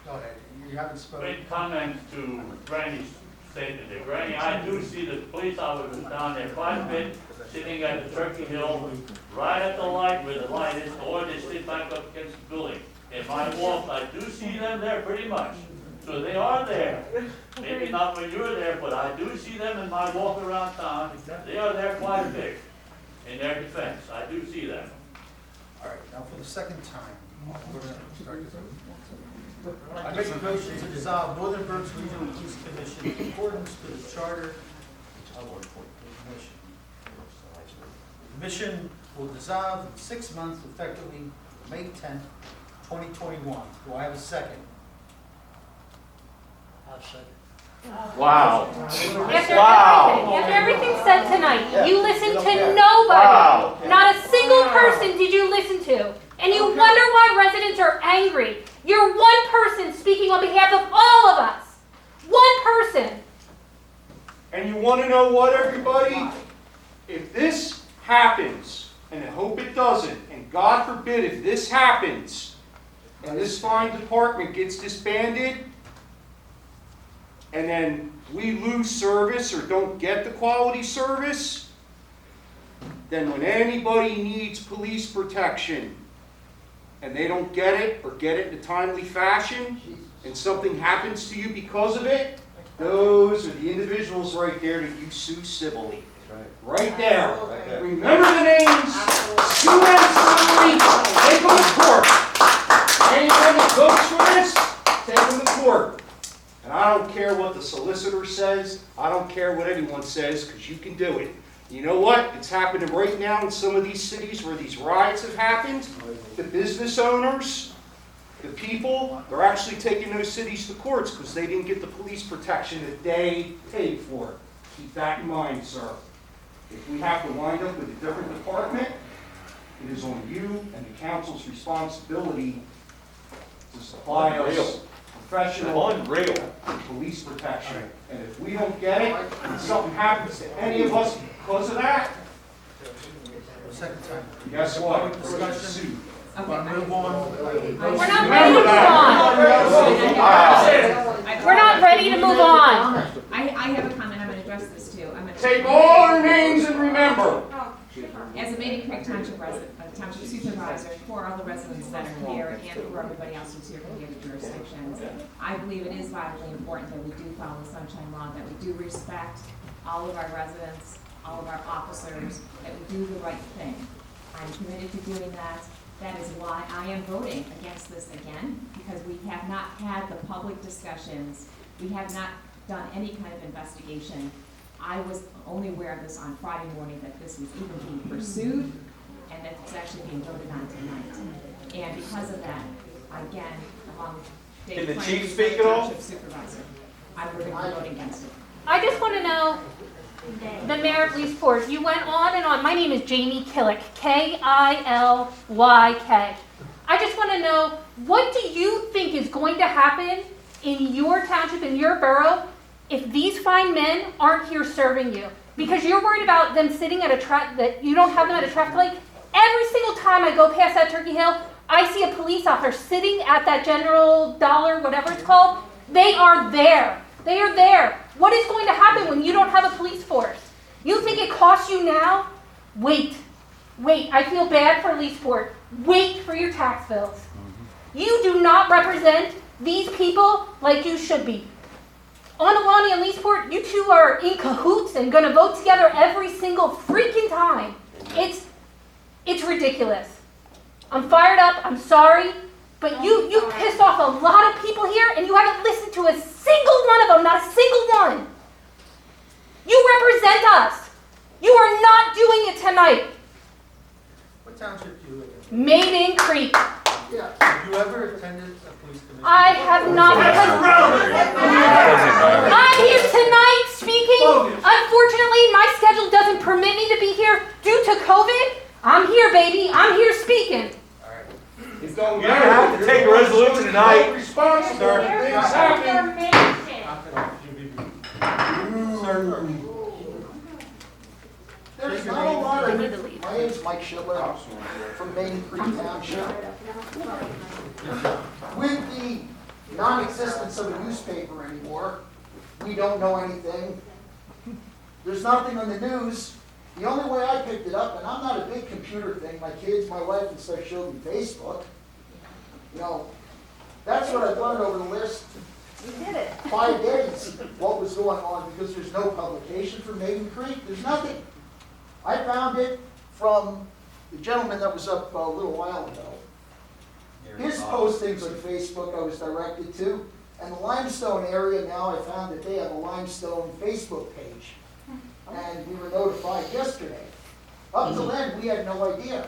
Speaker 1: Go ahead, you haven't spoken.
Speaker 10: Quick comment to Granny's statement there. Granny, I do see the police officers down there quite a bit, sitting at the Turkey Hill, right at the light where the light is, or they sit back up against the building. In my walk, I do see them there pretty much. So they are there. Maybe not when you're there, but I do see them in my walk around town. They are there quite a bit in their defense. I do see them.
Speaker 20: All right, now for the second time, we're going to start this over. I make a motion to dissolve Northern Berks Regional Police Commission in accordance to the charter of the commission. The commission will dissolve in 6 months, effectively May 10th, 2021. Do I have a second? I'll second.
Speaker 6: Wow.
Speaker 12: After everything said tonight, you listened to nobody. Not a single person did you listen to. And you wonder why residents are angry. You're one person speaking on behalf of all of us. One person.
Speaker 2: And you want to know what, everybody? If this happens, and I hope it doesn't, and God forbid if this happens, and this fine department gets disbanded, and then we lose service or don't get the quality service, then when anybody needs police protection and they don't get it or get it in a timely fashion and something happens to you because of it, those are the individuals right there that you sue civilly. right there. Remember the names, sue them civilly, take them to court. Anyone that votes for this, take them to court. And I don't care what the solicitor says, I don't care what anyone says, because you can do it. You know what? It's happening right now in some of these cities where these riots have happened. The business owners, the people, they're actually taking those cities to courts because they didn't get the police protection that they paid for. Keep that in mind, sir. If we have to wind up with a different department, it is on you and the council's responsibility to supply us professional police protection. And if we don't get it, and something happens to any of us because of that,
Speaker 20: Second time.
Speaker 2: guess what? We're going to sue.
Speaker 20: Move on.
Speaker 12: We're not ready to move on. We're not ready to move on.
Speaker 4: I have a comment, I'm gonna address this too. I'm gonna
Speaker 2: Take all their names and remember.
Speaker 4: As a Maiden Creek Township resident, Township Supervisor, for all the residents that are here and for everybody else who's here from the other jurisdictions, I believe it is vitally important that we do follow the Sunshine Law, that we do respect all of our residents, all of our officers, that we do the right thing. I'm committed to doing that. That is why I am voting against this again, because we have not had the public discussions. We have not done any kind of investigation. I was only aware of this on Friday morning, that this was even being pursued and that it's actually being voted on tonight. And because of that, again, along with Dave
Speaker 6: Can the
Speaker 4: Frank,
Speaker 6: chief speak at all?
Speaker 4: Township Supervisor, I'm going to be voting against it.
Speaker 12: I just want to know, the mayor of Leesport, you went on and on. My name is Jamie Killick, Killyk. I just want to know, what do you think is going to happen in your township, in your borough, if these fine men aren't here serving you? Because you're worried about them sitting at that you don't have them at a traffic light. Every single time I go past that Turkey Hill, I see a police officer sitting at that General Dollar, whatever it's called. They are there. They are there. What is going to happen when you don't have a police force? You think it costs you now? Wait. I feel bad for Leesport. Wait for your tax bills. You do not represent these people like you should be. Onawani and Leesport, you two are in cahoots and going to vote together every single freaking time. It's ridiculous. I'm fired up. I'm sorry. But you pissed off a lot of people here, and you haven't listened to a single one of them, not a single one. You represent us. You are not doing it tonight.
Speaker 20: What township do you live in?
Speaker 12: Maiden Creek.
Speaker 20: Yeah. Have you ever attended a police commission?
Speaker 12: I have not. I'm here tonight speaking. Unfortunately, my schedule doesn't permit me to be here due to COVID. I'm here, baby. I'm here speaking.
Speaker 2: Don't
Speaker 6: You have to take a resolution tonight.
Speaker 2: Responsible for things happen.
Speaker 20: There's not a lot of, my name's Mike Schiller from Maiden Creek Township. With the non-existence of a newspaper anymore, we don't know anything. There's nothing on the news. The only way I picked it up, and I'm not a big computer thing, my kids, my wife and stuff showed me Facebook. You know, that's what I've learned over the last 5 days, what was going on, because there's no publication for Maiden Creek. There's nothing. I found it from the gentleman that was up a little while ago. His postings on Facebook I was directed to, and the Limestone area now, I found that they have a Limestone Facebook page. And we were notified yesterday. Up till then, we had no idea.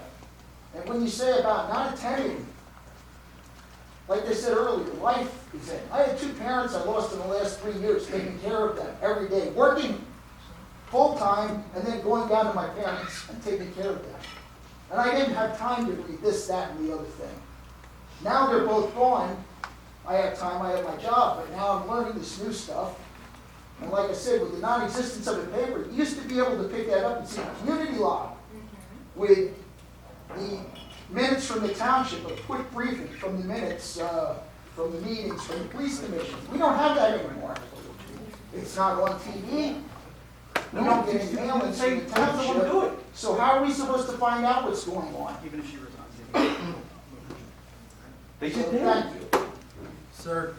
Speaker 20: And when you say about not attending, like I said earlier, life is in. I had 2 parents I lost in the last 3 years, taking care of them every day, working full-time, and then going down to my parents and taking care of them. And I didn't have time to read this, that, and the other thing. Now they're both gone. I have time, I have my job, but now I'm learning this new stuff. And like I said, with the non-existence of a paper, you used to be able to pick that up and see a community log with the minutes from the township, a quick briefing from the minutes, from the meetings, from the police commission. We don't have that anymore. It's not on TV. We don't get any mailings from the township. So how are we supposed to find out what's going on? Even if she resigns.
Speaker 6: They just
Speaker 20: So
Speaker 6: did.
Speaker 20: thank you.
Speaker 8: Sir.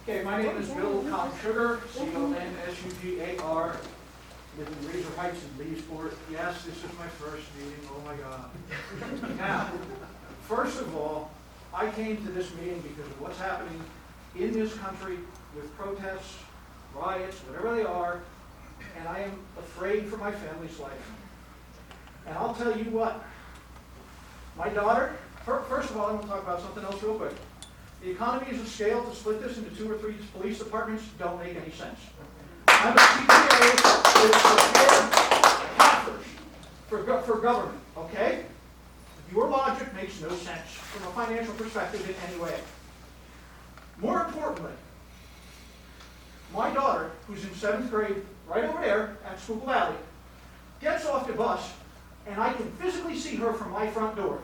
Speaker 8: Okay, my name is Bill Sugar, C-O-N-S-U-G-A-R.
Speaker 20: live in Razor Heights in Leesport. Yes, this is my first meeting, oh my God. Now, first of all, I came to this meeting because of what's happening in this country with protests, riots, whatever they are, and I am afraid for my family's life. And I'll tell you what, my daughter, first of all, I'm going to talk about something else real quick. The economies of scale to split this into 2 or 3 police departments don't make any sense. I'm a CPA for government, okay? Your logic makes no sense from a financial perspective in any way. More importantly, my daughter, who's in 7th grade, right over there at Schuylkill Valley, gets off the bus, and I can physically see her from my front door,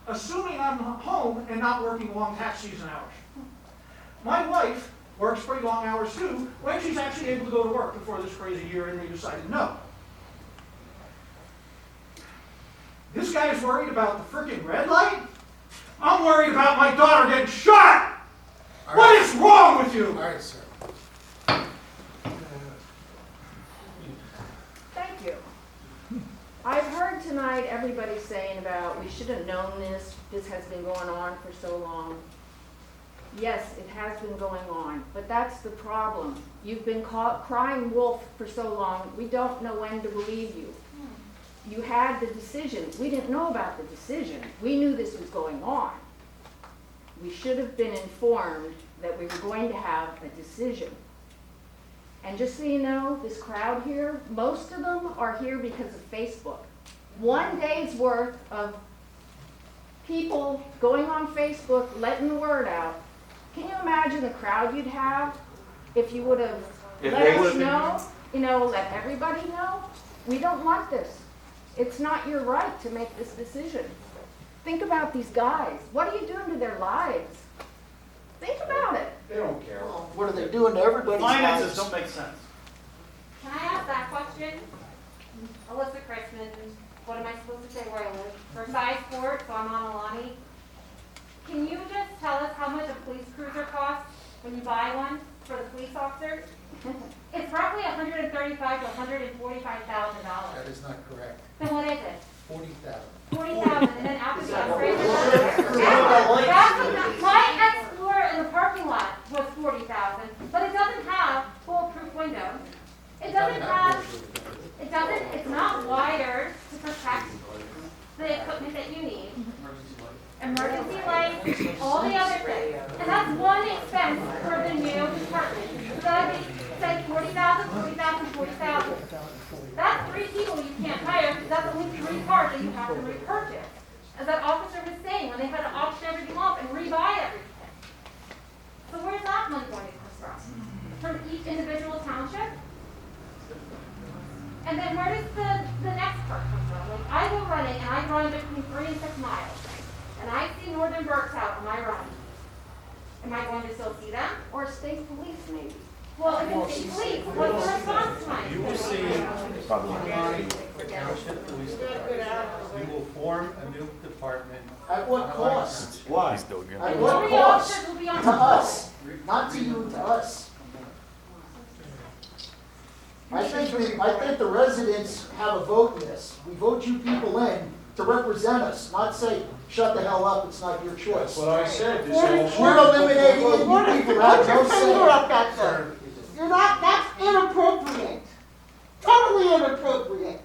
Speaker 20: assuming I'm home and not working long tax season hours. My wife works pretty long hours too, when she's actually able to go to work before this crazy year and they decided no. This guy is worried about the freaking red light? I'm worried about my daughter getting shot! What is wrong with you?
Speaker 1: All right, sir.
Speaker 7: Thank you. I've heard tonight everybody saying about we should have known this has been going on for so long. Yes, it has been going on, but that's the problem. You've been crying wolf for so long, we don't know when to believe you. You had the decision. We didn't know about the decision. We knew this was going on. We should have been informed that we were going to have a decision. And just so you know, this crowd here, most of them are here because of Facebook. One day's worth of people going on Facebook, letting the word out. Can you imagine the crowd you'd have if you would have let us know, let everybody know? We don't want this. It's not your right to make this decision. Think about these guys. What are you doing to their lives? Think about it.
Speaker 20: They don't care.
Speaker 11: What are they doing to everybody's
Speaker 20: Finances
Speaker 11: lives?
Speaker 20: don't make sense.
Speaker 8: Can I ask that question? Alyssa Christman, what am I supposed to say where I live? Versailles Court, so I'm on Alani. Can you just tell us how much a police cruiser costs when you buy one for the police officers? It's roughly $135,000 to $145,000.
Speaker 1: That is not correct.
Speaker 8: Then what is it?
Speaker 1: 40,000.
Speaker 8: 40,000, and then after the upgrade, that's my Explorer in the parking lot was 40,000, but it doesn't have bulletproof windows. It's not wired to protect the equipment that you need. Emergency lights, all the other things. And that's one expense for the new department. So that would be, say, 40,000, 40,000, 40,000. That's 3 people you can't hire, because that's only 3 cars that you have to repurchase. As that officer was saying, when they had to auction everything off and rebuy everything. So where's that money going to come from? From each individual township? And then where does the next part come from? Like, I go running, and I run between 3 and 6 miles. And I see Northern Berks out on my run. Am I going to still see them?
Speaker 7: Or state police, maybe.
Speaker 8: Well, if it's state police, what's the response time?
Speaker 1: You will see online the township police department. We will form a new department.
Speaker 11: At what cost?
Speaker 18: Why?
Speaker 11: At what
Speaker 8: 3
Speaker 11: cost?
Speaker 8: officers will be on
Speaker 11: To us, not to you, to us. I think the residents have a vote in this. We vote you people in to represent us, not say, shut the hell up, it's not your choice.
Speaker 17: That's what I said.
Speaker 11: We're eliminating it, you people have no say.
Speaker 3: Sir. You're not, that's inappropriate. Totally inappropriate.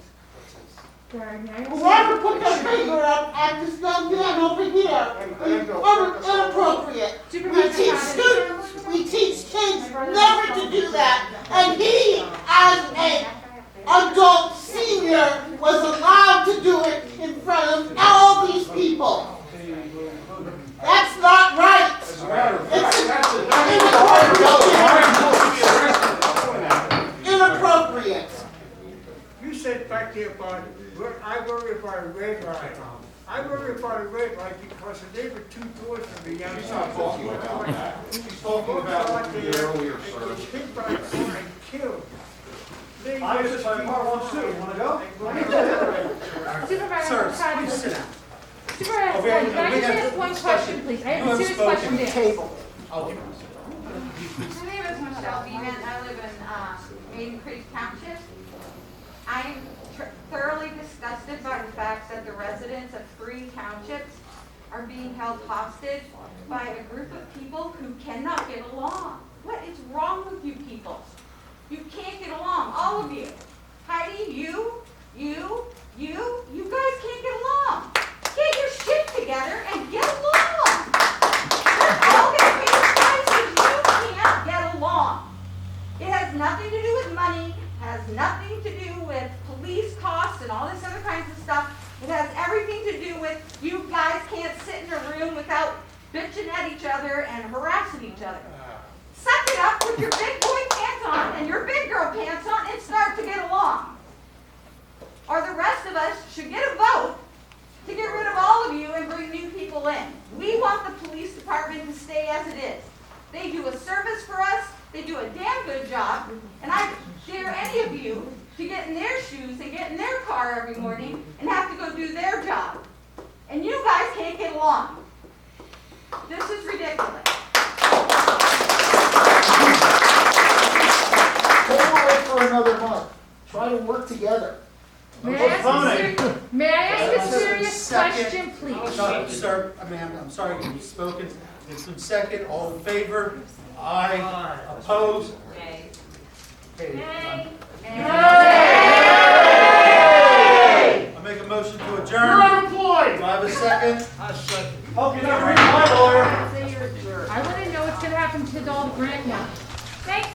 Speaker 3: Whoever put their finger up at this young man over here is inappropriate. We teach students, we teach kids never to do that. And he, as an adult senior, was allowed to do it in front of all these people. That's not right. It's inappropriate.
Speaker 21: You said back there about, I worry about a red light. I worry about a red light because the neighbor 2 doors from me.
Speaker 2: She's not talking about that. She's talking about what you did earlier, sir.
Speaker 21: It's hit by a car and killed.
Speaker 20: I was just by Mark 1 too. You want to go?
Speaker 12: Supervisor,
Speaker 1: Sir, please sit down.
Speaker 12: Supervisor, can I just ask one question, please? I have a serious question to ask.
Speaker 1: Okay.
Speaker 8: My name is Michelle Beeman. I live in Maiden Creek Township.
Speaker 9: I am thoroughly disgusted by the fact that the residents of 3 townships are being held hostage by a group of people who cannot get along. What is wrong with you people? You can't get along, all of you. Heidi, you guys can't get along. Get your shit together and get along. You're all gonna pay the price because you can't get along. It has nothing to do with money, has nothing to do with police costs and all this other kinds of stuff. It has everything to do with you guys can't sit in a room without bitching at each other and harassing each other. Suck it up, put your big boy pants on and your big girl pants on and start to get along. Or the rest of us should get a vote to get rid of all of you and bring new people in. We want the police department to stay as it is. They do a service for us, they do a damn good job, and I dare any of you to get in their shoes and get in their car every morning and have to go do their job. And you guys can't get along. This is ridiculous.
Speaker 20: Hold it for another month. Try to work together.
Speaker 12: May I ask a serious question, please?
Speaker 1: No, sir, Amanda, I'm sorry, you've spoken. It's been second, all in favor? Aye. Opposed?
Speaker 4: Nay.
Speaker 1: Okay.
Speaker 12: Nay.
Speaker 1: I make a motion to
Speaker 20: You're
Speaker 1: adjourn.
Speaker 20: unemployed.
Speaker 1: Do I have a second?
Speaker 20: Hope you're not reading my lawyer.
Speaker 12: I want to know what's going to happen to all the grant money.
Speaker 8: Thanks